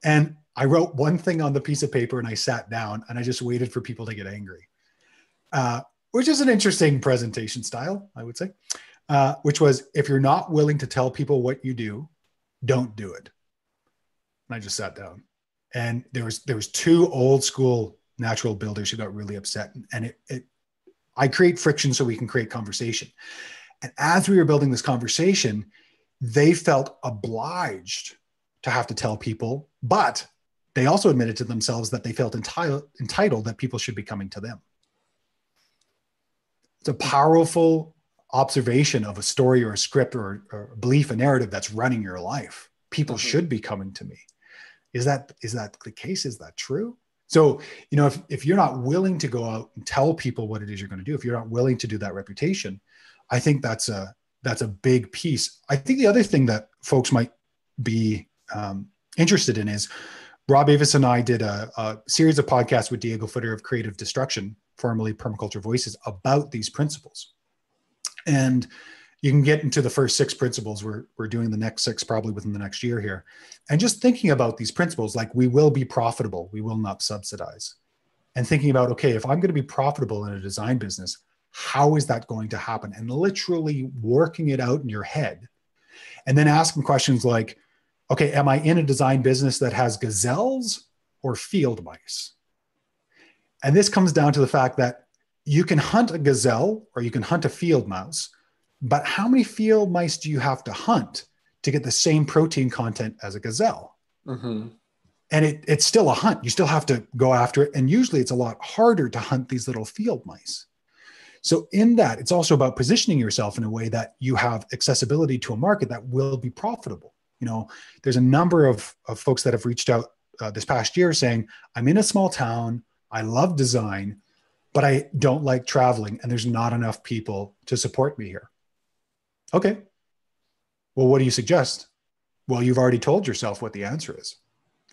And I wrote one thing on the piece of paper, and I sat down and I just waited for people to get angry, which is an interesting presentation style, I would say, which was, if you're not willing to tell people what you do, don't do it. And I just sat down, and there was two old school natural builders who got really upset, and I create friction so we can create conversation. And as we were building this conversation, they felt obliged to have to tell people, but they also admitted to themselves that they felt entitled that people should be coming to them. It's a powerful observation of a story or a script or a belief, a narrative that's running your life. People should be coming to me. Is that the case? Is that true? So, if you're not willing to go out and tell people what it is you're going to do, if you're not willing to do that reputation, I think that's a big piece. I think the other thing that folks might be interested in is, Rob Avis and I did a series of podcasts with Diego Footer of Creative Destruction, formerly Permaculture Voices, about these principles. And you can get into the first 6 principles. We're doing the next 6 probably within the next year here. And just thinking about these principles, like, we will be profitable, we will not subsidize. And thinking about, okay, if I'm going to be profitable in a design business, how is that going to happen? And literally working it out in your head. And then asking questions like, okay, am I in a design business that has gazelles or field mice? And this comes down to the fact that you can hunt a gazelle or you can hunt a field mouse, but how many field mice do you have to hunt to get the same protein content as a gazelle? Mm-hmm. And it's still a hunt. You still have to go after it. And usually it's a lot harder to hunt these little field mice. So in that, it's also about positioning yourself in a way that you have accessibility to a market that will be profitable. There's a number of folks that have reached out this past year saying, I'm in a small town, I love design, but I don't like traveling, and there's not enough people to support me here. Okay. Well, what do you suggest? Well, you've already told yourself what the answer is.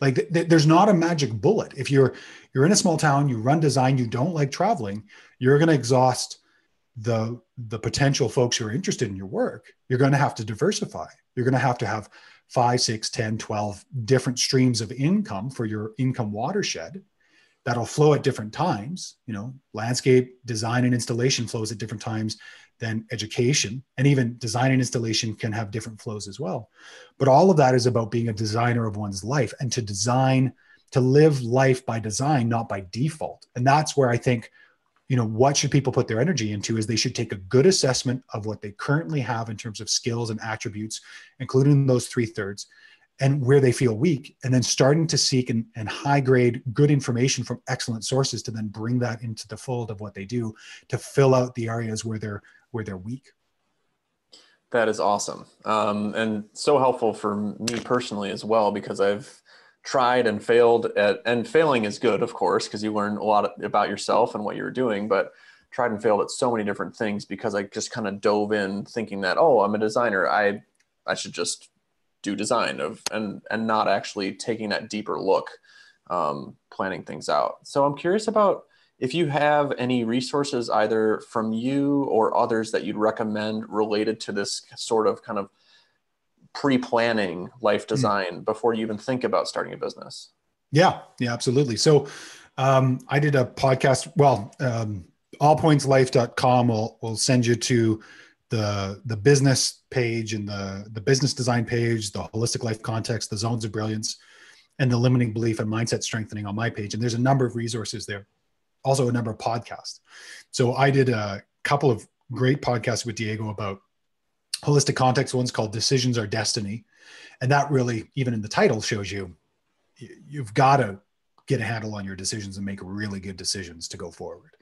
Like, there's not a magic bullet. If you're in a small town, you run design, you don't like traveling, you're going to exhaust the potential folks who are interested in your work. You're going to have to diversify. You're going to have 5, 6, 10, 12 different streams of income for your income watershed that'll flow at different times. Landscape design and installation flows at different times than education, and even design and installation can have different flows as well. But all of that is about being a designer of one's life, and to live life by design, not by default. And that's where I think what should people put their energy into is they should take a good assessment of what they currently have in terms of skills and attributes, including those 3/3, and where they feel weak, and then starting to seek and high grade good information from excellent sources to then bring that into the fold of what they do to fill out the areas where they're weak. That is awesome. And so helpful for me personally as well, because I've tried and failed and failing is good, of course, because you learn a lot about yourself and what you're doing, but tried and failed at so many different things because I just kind of dove in thinking that, oh, I'm a designer. I should just do design and not actually taking that deeper look, planning things out. So I'm curious about if you have any resources either from you or others that you'd recommend related to this sort of kind of pre-planning life design before you even think about starting a business. Yeah, absolutely. So I did a podcast. Well, allpointslife.com will send you to the business page and the business design page, the holistic life context, the zones of brilliance, and the limiting belief and mindset strengthening on my page. And there's a number of resources there. Also a number of podcasts. So I did a couple of great podcasts with Diego about holistic context. One's called Decisions Are Destiny. And that really, even in the title, shows you've got to get a handle on your decisions and make really good decisions to go forward.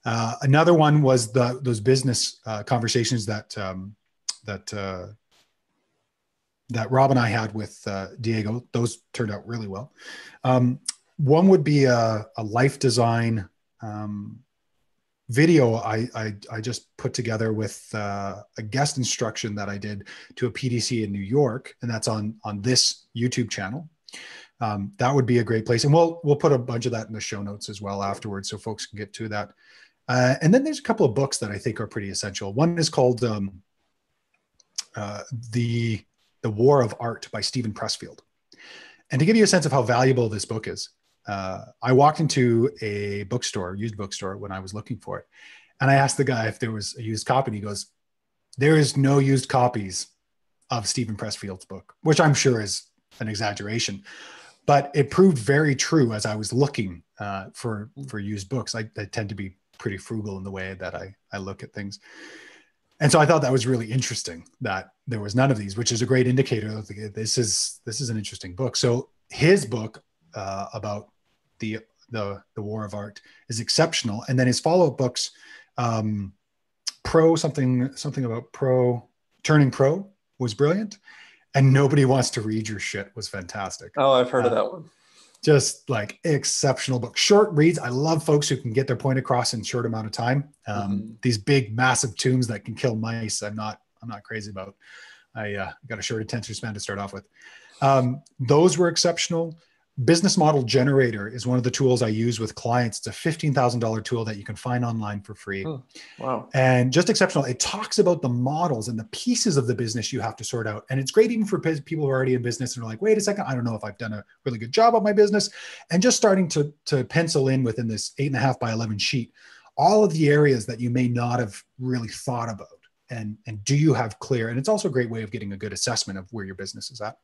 Another one was those business conversations that Rob and I had with Diego. Those turned out really well. One would be a life design video I just put together with a guest instruction that I did to a PDC in New York, and that's on this YouTube channel. That would be a great place, and we'll put a bunch of that in the show notes as well afterwards, so folks can get to that. And then there's a couple of books that I think are pretty essential. One is called The War of Art by Stephen Pressfield. And to give you a sense of how valuable this book is, I walked into a bookstore, used bookstore, when I was looking for it. And I asked the guy if there was a used copy, and he goes, "There is no used copies of Stephen Pressfield's book," which I'm sure is an exaggeration, but it proved very true as I was looking for used books. I tend to be pretty frugal in the way that I look at things. And so I thought that was really interesting that there was none of these, which is a great indicator of this is an interesting book. So his book about the War of Art is exceptional. And then his follow-up books, something about Turning Pro was brilliant. And Nobody Wants to Read Your Shit was fantastic. Oh, I've heard of that one. Just like exceptional book. Short reads. I love folks who can get their point across in short amount of time. These big, massive tomes that can kill mice, I'm not crazy about. I got a short attention span to start off with. Those were exceptional. Business Model Generator is one of the tools I use with clients. It's a $15,000 tool that you can find online for free. Oh, wow. And just exceptional. It talks about the models and the pieces of the business you have to sort out. And it's great even for people who are already in business and are like, wait a second, I don't know if I've done a really good job of my business. And just starting to pencil in within this 8.5 by 11 sheet, all of the areas that you may not have really thought about. And do you have clear? And it's also a great way of getting a good assessment of where your business is at.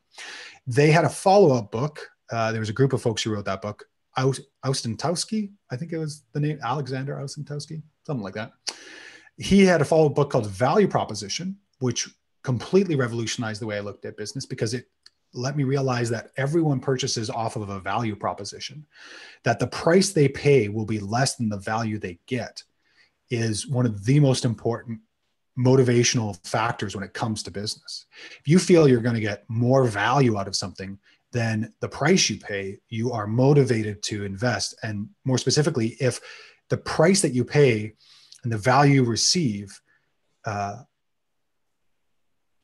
They had a follow-up book. There was a group of folks who wrote that book. Ostentowski, I think it was the name, Alexander Ostentowski, something like that. He had a follow-up book called Value Proposition, which completely revolutionized the way I looked at business, because it let me realize that everyone purchases off of a value proposition, that the price they pay will be less than the value they get is one of the most important motivational factors when it comes to business. If you feel you're going to get more value out of something than the price you pay, you are motivated to invest. And more specifically, if the price that you pay and the value you receive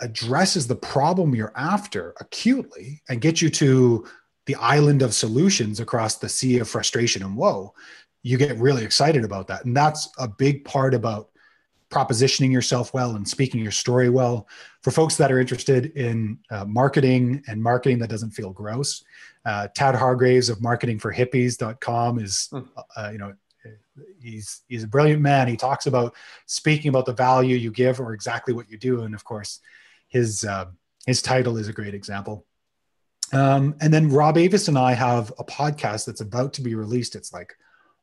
addresses the problem you're after acutely and gets you to the island of solutions across the sea of frustration and woe, you get really excited about that. And that's a big part about propositioning yourself well and speaking your story well. For folks that are interested in marketing and marketing that doesn't feel gross, Tad Hargraves of marketingforhippies.com is, he's a brilliant man. He talks about speaking about the value you give or exactly what you do. And of course, his title is a great example. And then Rob Avis and I have a podcast that's about to be released. It's like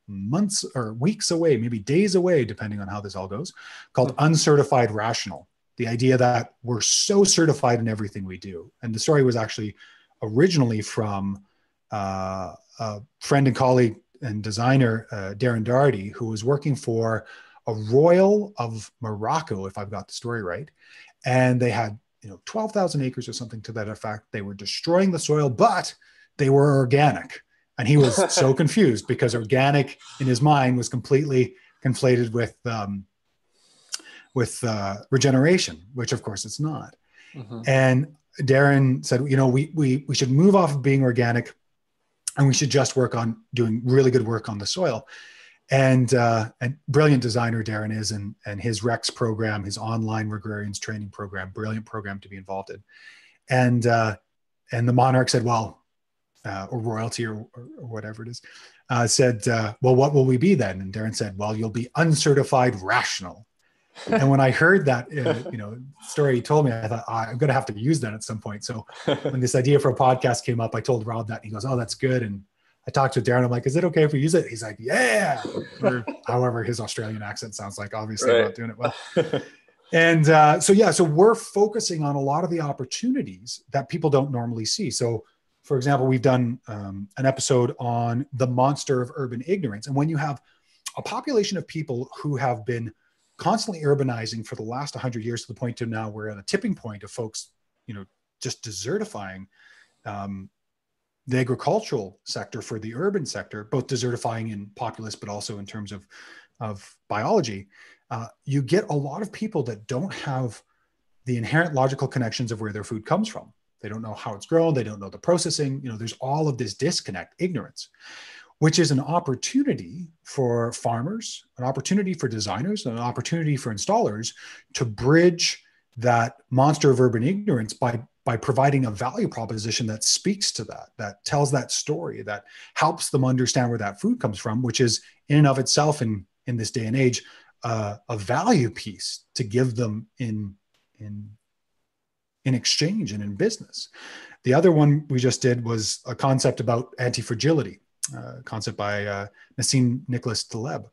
months or weeks away, maybe days away, depending on how this all goes, called Uncertified Rational. The idea that we're so certified in everything we do. And the story was actually originally from a friend and colleague and designer, Darren Darty, who was working for a royal of Morocco, if I've got the story right. And they had 12,000 acres or something to that effect. They were destroying the soil, but they were organic. And he was so confused because organic in his mind was completely conflated with regeneration, which of course it's not. Mm-hmm. And Darren said, we should move off of being organic and we should just work on doing really good work on the soil. And brilliant designer Darren is, and his Rex program, his online agrarians training program, brilliant program to be involved in. And the monarch said, well, or royalty or whatever it is, said, well, what will we be then? And Darren said, well, you'll be uncertified rational. And when I heard that, story he told me, I thought, I'm going to have to use that at some point. So when this idea for a podcast came up, I told Rob that, and he goes, oh, that's good. And I talked to Darren. I'm like, is it okay if we use it? He's like, yeah. Or however his Australian accent sounds like, obviously right. I'm not doing it well. And so we're focusing on a lot of the opportunities that people don't normally see. So for example, we've done an episode on the monster of urban ignorance. And when you have a population of people who have been constantly urbanizing for the last 100 years to the point to now we're at a tipping point of folks, just desertifying the agricultural sector for the urban sector, both desertifying in populace, but also in terms of biology. You get a lot of people that don't have the inherent logical connections of where their food comes from. They don't know how it's grown. They don't know the processing. There's all of this disconnect, ignorance, which is an opportunity for farmers, an opportunity for designers, an opportunity for installers to bridge that monster of urban ignorance by providing a value proposition that speaks to that tells that story, that helps them understand where that food comes from, which is in and of itself in this day and age, a value piece to give them in exchange and in business. The other one we just did was a concept about anti-fragility, concept by Nassim Nicholas Taleb.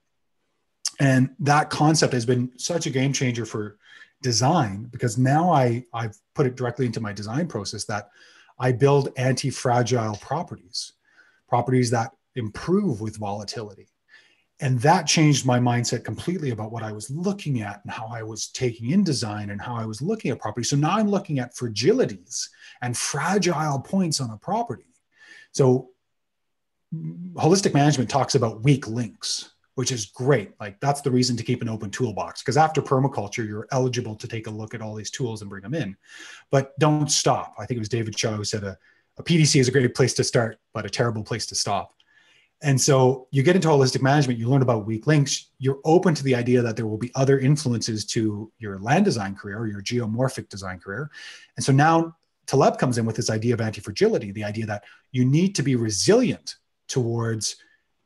And that concept has been such a game changer for design, because now I've put it directly into my design process that I build anti-fragile properties that improve with volatility. And that changed my mindset completely about what I was looking at and how I was taking in design and how I was looking at property. So now I'm looking at fragilities and fragile points on a property. So holistic management talks about weak links, which is great. Like that's the reason to keep an open toolbox, because after permaculture, you're eligible to take a look at all these tools and bring them in, but don't stop. I think it was David Shaw who said a PDC is a great place to start, but a terrible place to stop. And so you get into holistic management, you learn about weak links, you're open to the idea that there will be other influences to your land design career or your geomorphic design career. And so now Taleb comes in with this idea of anti-fragility, the idea that you need to be resilient towards,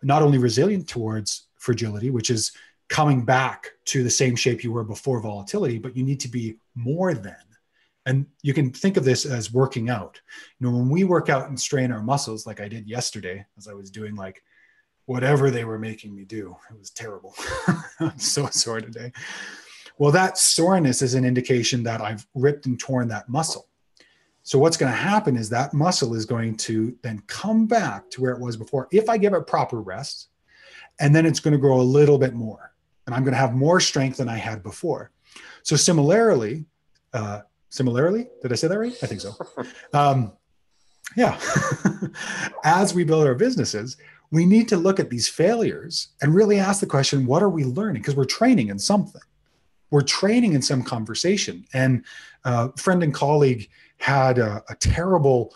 not only resilient towards fragility, which is coming back to the same shape you were before volatility, but you need to be more than. And you can think of this as working out. When we work out and strain our muscles, like I did yesterday, as I was doing like whatever they were making me do, it was terrible. I'm so sore today. Well, that soreness is an indication that I've ripped and torn that muscle. So what's going to happen is that muscle is going to then come back to where it was before if I give it proper rest, and then it's going to grow a little bit more, and I'm going to have more strength than I had before. So similarly, did I say that right? I think so. Yeah. As we build our businesses, we need to look at these failures and really ask the question, what are we learning? Because we're training in something. We're training in some conversation. And a friend and colleague had a terrible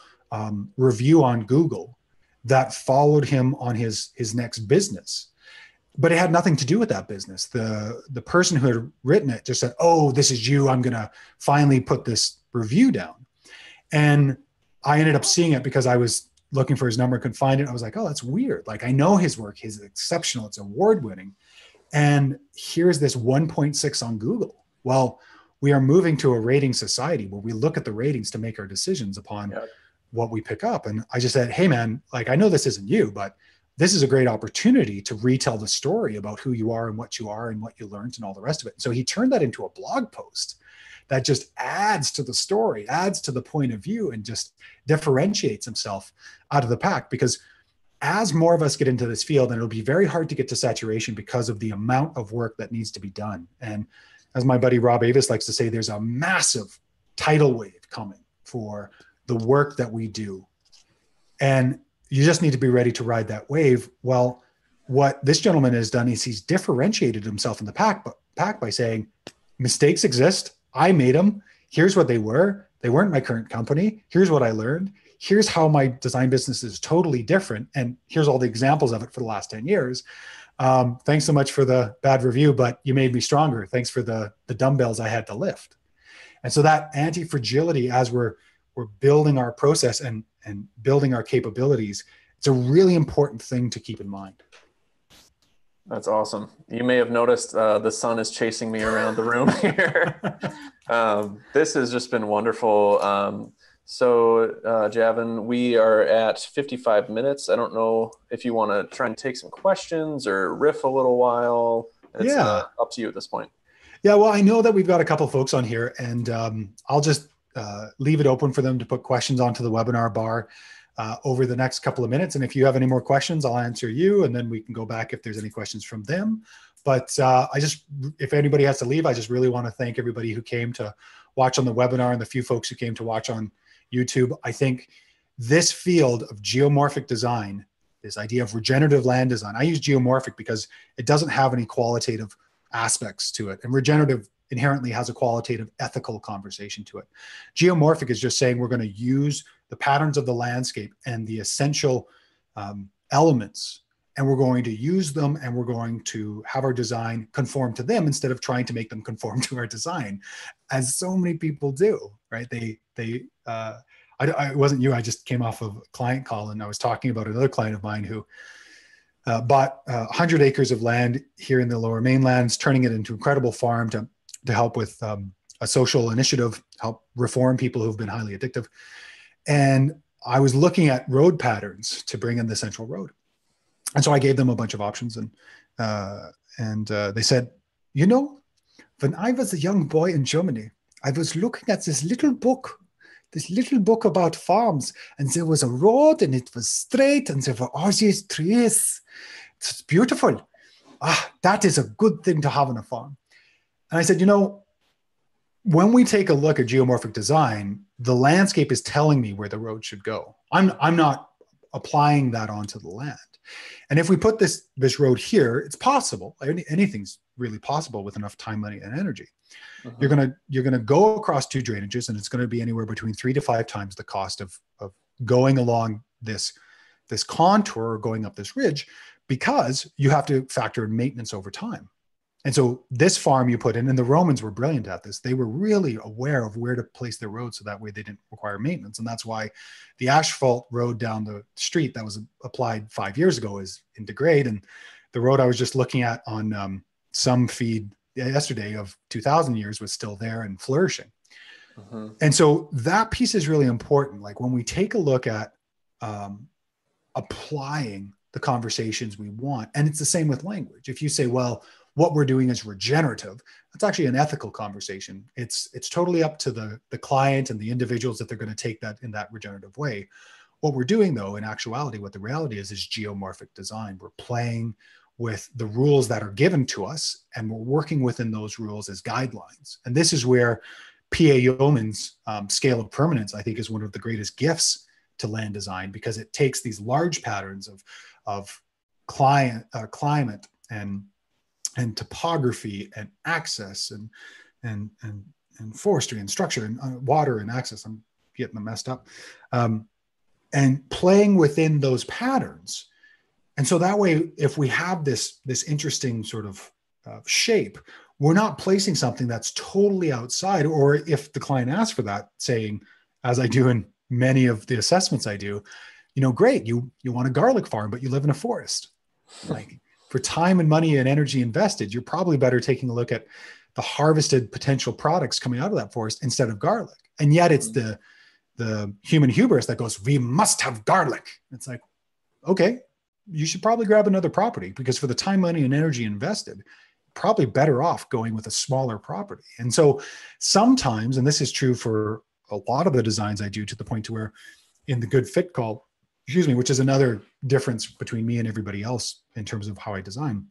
review on Google that followed him on his next business. But it had nothing to do with that business. The person who had written it just said, oh, this is you. I'm going to finally put this review down. And I ended up seeing it because I was looking for his number, couldn't find it. I was like, oh, that's weird. Like I know his work, he's exceptional. It's award winning. And here's this 1.6 on Google. Well, we are moving to a rating society where we look at the ratings to make our decisions upon what we pick up. And I just said, hey man, like I know this isn't you, but this is a great opportunity to retell the story about who you are and what you learned and all the rest of it. So he turned that into a blog post that just adds to the story, adds to the point of view, and just differentiates himself out of the pack. Because as more of us get into this field, and it'll be very hard to get to saturation because of the amount of work that needs to be done. And as my buddy Rob Avis likes to say, there's a massive tidal wave coming for the work that we do. And you just need to be ready to ride that wave. Well, what this gentleman has done is he's differentiated himself in the pack by saying, mistakes exist. I made them. Here's what they were. They weren't my current company. Here's what I learned. Here's how my design business is totally different. And here's all the examples of it for the last 10 years. Thanks so much for the bad review, but you made me stronger. Thanks for the dumbbells I had to lift. And so that anti-fragility, as we're building our process and building our capabilities, it's a really important thing to keep in mind. That's awesome. You may have noticed the sun is chasing me around the room here. This has just been wonderful. So Javin, we are at 55 minutes. I don't know if you want to try and take some questions or riff a little while. It's up to you at this point. Yeah, well, I know that we've got a couple of folks on here, and I'll just leave it open for them to put questions onto the webinar bar over the next couple of minutes. And if you have any more questions, I'll answer you, and then we can go back if there's any questions from them. But if anybody has to leave, I just really want to thank everybody who came to watch on the webinar and the few folks who came to watch on YouTube. I think this field of geomorphic design, this idea of regenerative land design, I use geomorphic because it doesn't have any qualitative aspects to it. And regenerative inherently has a qualitative ethical conversation to it. Geomorphic is just saying we're going to use the patterns of the landscape and the essential elements, and we're going to use them, and we're going to have our design conform to them instead of trying to make them conform to our design, as so many people do, right? It wasn't you. I just came off of a client call, and I was talking about another client of mine who bought 100 acres of land here in the Lower Mainlands, turning it into an incredible farm to help with a social initiative, help reform people who've been highly addictive. And I was looking at road patterns to bring in the central road. And so I gave them a bunch of options, and they said, when I was a young boy in Germany, I was looking at this little book about farms, and there was a road, and it was straight, and there were all these trees. It's beautiful. That is a good thing to have on a farm. And I said, when we take a look at geomorphic design, the landscape is telling me where the road should go. I'm not applying that onto the land. And if we put this road here, it's possible. Anything's really possible with enough time, money, and energy. Uh-huh. You're gonna go across two drainages, and it's going to be anywhere between 3 to 5 times the cost of going along this contour or going up this ridge, because you have to factor in maintenance over time. And so this farm you put in, and the Romans were brilliant at this. They were really aware of where to place their roads so that way they didn't require maintenance. And that's why the asphalt road down the street that was applied 5 years ago is in degrade. And the road I was just looking at on some feed yesterday of 2,000 years was still there and flourishing. Uh-huh. And so that piece is really important. Like when we take a look at applying the conversations we want, and it's the same with language. If you say, well, what we're doing is regenerative, that's actually an ethical conversation. It's totally up to the client and the individuals that they're going to take that in that regenerative way. What we're doing, though, in actuality, what the reality is geomorphic design. We're playing with the rules that are given to us, and we're working within those rules as guidelines. And this is where P.A. Yeoman's scale of permanence, I think, is one of the greatest gifts to land design, because it takes these large patterns of climate and topography and access and forestry and structure and water and access. I'm getting them messed up. And playing within those patterns. And so that way, if we have this interesting sort of shape, we're not placing something that's totally outside, or if the client asks for that, saying, as I do in many of the assessments I do, great, you want a garlic farm, but you live in a forest. Like, for time and money and energy invested, you're probably better taking a look at the harvested potential products coming out of that forest instead of garlic. And yet it's the human hubris that goes, we must have garlic. It's like, okay, you should probably grab another property, because for the time, money, and energy invested, probably better off going with a smaller property. And so sometimes, and this is true for a lot of the designs I do, to the point to where in the good fit call, which is another difference between me and everybody else in terms of how I design,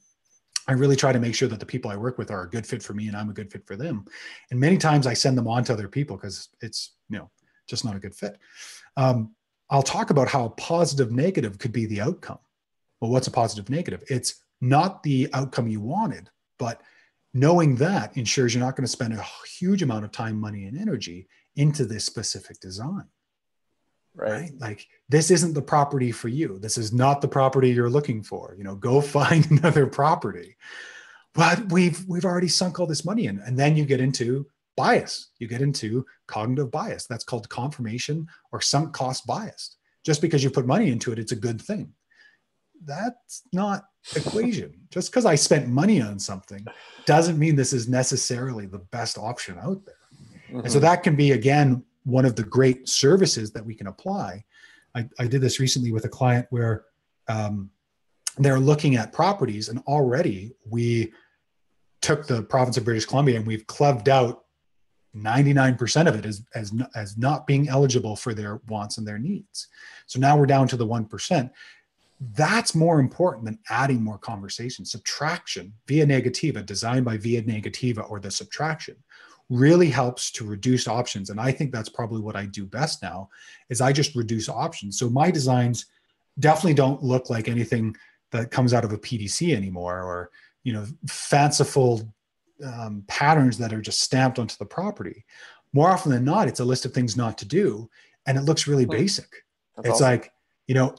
I really try to make sure that the people I work with are a good fit for me and I'm a good fit for them. And many times I send them on to other people because it's, just not a good fit. I'll talk about how positive negative could be the outcome. Well, what's a positive negative? It's not the outcome you wanted, but knowing that ensures you're not going to spend a huge amount of time, money, and energy into this specific design. Right? Like, this isn't the property for you. This is not the property you're looking for. Go find another property. But we've already sunk all this money in. And then you get into bias. You get into cognitive bias. That's called confirmation or sunk cost bias. Just because you put money into it, it's a good thing. That's not equation. Just because I spent money on something doesn't mean this is necessarily the best option out there. Mm-hmm. And so that can be, again, one of the great services that we can apply. I did this recently with a client where they're looking at properties, and already we took the province of British Columbia and we've clubbed out 99% of it as not being eligible for their wants and their needs. So now we're down to the 1%. That's more important than adding more conversation. Subtraction via negativa, designed by via negativa, or the subtraction, really helps to reduce options. And I think that's probably what I do best now, is I just reduce options. So my designs definitely don't look like anything that comes out of a PDC anymore, or, fanciful patterns that are just stamped onto the property. More often than not, it's a list of things not to do. And it looks really basic. That's it's awesome. Like,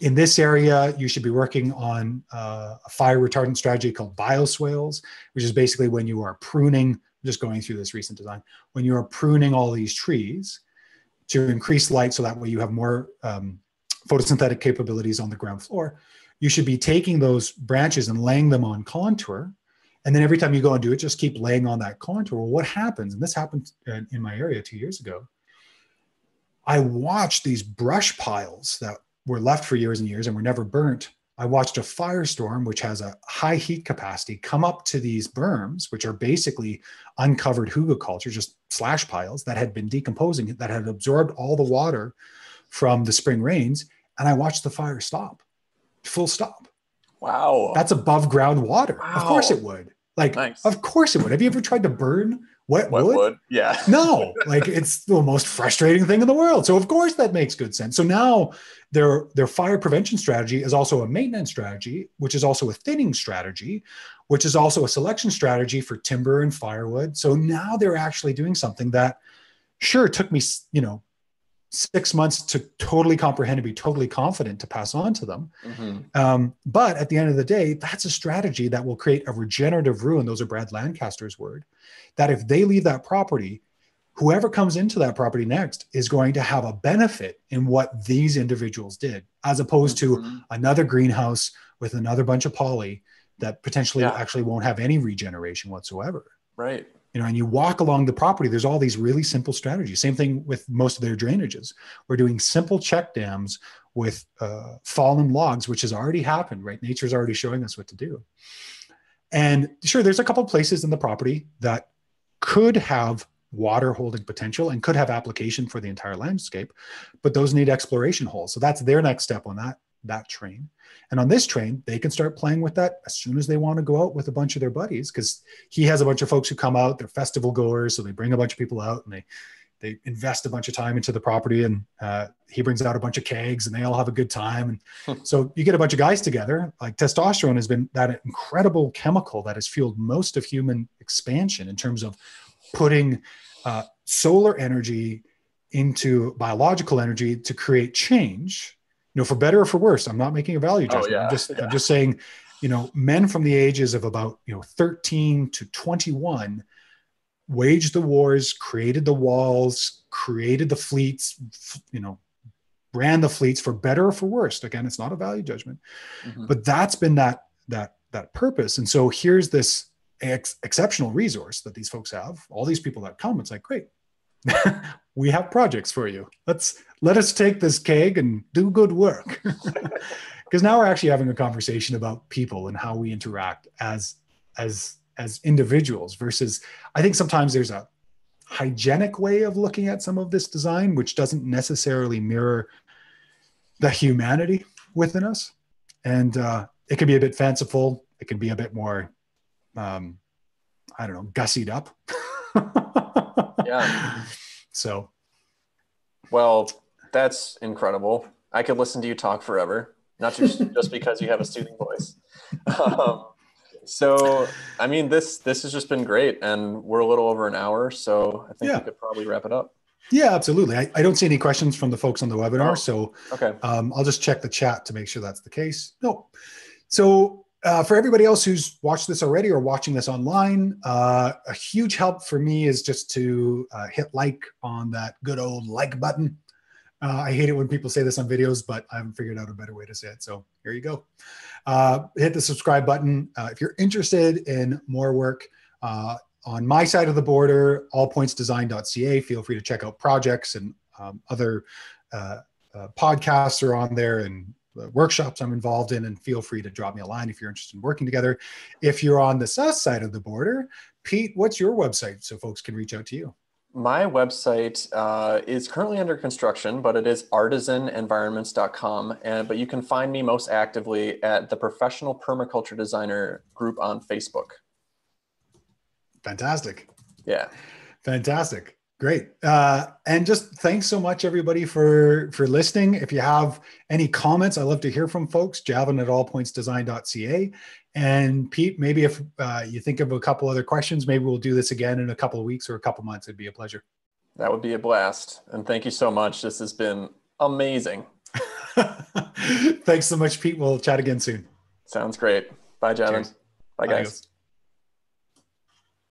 in this area, you should be working on a fire retardant strategy called bioswales, which is basically when you are pruning, just going through this recent design, when you are pruning all these trees to increase light so that way you have more photosynthetic capabilities on the ground floor, you should be taking those branches and laying them on contour. And then every time you go and do it, just keep laying on that contour. Well, what happens, and this happened in my area 2 years ago, I watched these brush piles that were left for years and years and were never burnt. I watched a firestorm, which has a high heat capacity, come up to these berms, which are basically uncovered hugelkultur, just slash piles that had been decomposing, that had absorbed all the water from the spring rains. And I watched the fire stop, full stop. Wow. That's above ground water. Wow. Of course it would. Nice. Of course it would. Have you ever tried to burn wet wood? Yeah. No, it's the most frustrating thing in the world. So of course that makes good sense. So now their fire prevention strategy is also a maintenance strategy, which is also a thinning strategy, which is also a selection strategy for timber and firewood. So now they're actually doing something that sure took me, 6 months to totally comprehend and be totally confident to pass on to them. Mm-hmm. But at the end of the day, that's a strategy that will create a regenerative ruin. Those are Brad Lancaster's word, that if they leave that property, whoever comes into that property next is going to have a benefit in what these individuals did, as opposed to another greenhouse with another bunch of poly that potentially actually won't have any regeneration whatsoever. Right. And you walk along the property, there's all these really simple strategies. Same thing with most of their drainages. We're doing simple check dams with fallen logs, which has already happened, right? Nature's already showing us what to do. And sure, there's a couple of places in the property that could have water holding potential and could have application for the entire landscape, but those need exploration holes. So that's their next step on that train. And on this train, they can start playing with that as soon as they want to go out with a bunch of their buddies, because he has a bunch of folks who come out, they're festival goers. So they bring a bunch of people out and they invest a bunch of time into the property, and he brings out a bunch of kegs and they all have a good time. And so you get a bunch of guys together. Like, testosterone has been that incredible chemical that has fueled most of human expansion in terms of putting solar energy into biological energy to create change, for better or for worse. I'm not making a value judgment. I'm just saying, men from the ages of about, 13 to 21 waged the wars, created the walls, created the fleets, ran the fleets for better or for worse. Again, it's not a value judgment, but that's been that purpose. And so here's this exceptional resource that these folks have, all these people that come. It's like, great, we have projects for you. Let us take this keg and do good work. because now we're actually having a conversation about people and how we interact as individuals versus, I think sometimes there's a hygienic way of looking at some of this design, which doesn't necessarily mirror the humanity within us. And it can be a bit fanciful. It can be a bit more, I don't know, gussied up. Yeah. So. Well, that's incredible. I could listen to you talk forever, not just because you have a soothing voice. So, I mean, this has just been great, and we're a little over an hour, so I think we could probably wrap it up. Yeah, absolutely. I don't see any questions from the folks on the webinar, so okay. I'll just check the chat to make sure that's the case. No. So for everybody else who's watched this already or watching this online, a huge help for me is just to hit like on that good old like button. I hate it when people say this on videos, but I haven't figured out a better way to say it. So here you go. Hit the subscribe button. If you're interested in more work on my side of the border, allpointsdesign.ca, feel free to check out projects and other podcasts are on there and workshops I'm involved in, and feel free to drop me a line if you're interested in working together. If you're on the south side of the border, Pete, what's your website so folks can reach out to you? My website is currently under construction, but it is artisanenvironments.com. But you can find me most actively at the Professional Permaculture Designer group on Facebook. Fantastic. Yeah. Fantastic. Great. And just thanks so much, everybody, for listening. If you have any comments, I love to hear from folks. Javin at allpointsdesign.ca. And Pete, maybe if you think of a couple other questions, maybe we'll do this again in a couple of weeks or a couple of months. It'd be a pleasure. That would be a blast. And thank you so much. This has been amazing. Thanks so much, Pete. We'll chat again soon. Sounds great. Bye, Javin. Cheers. Bye, guys.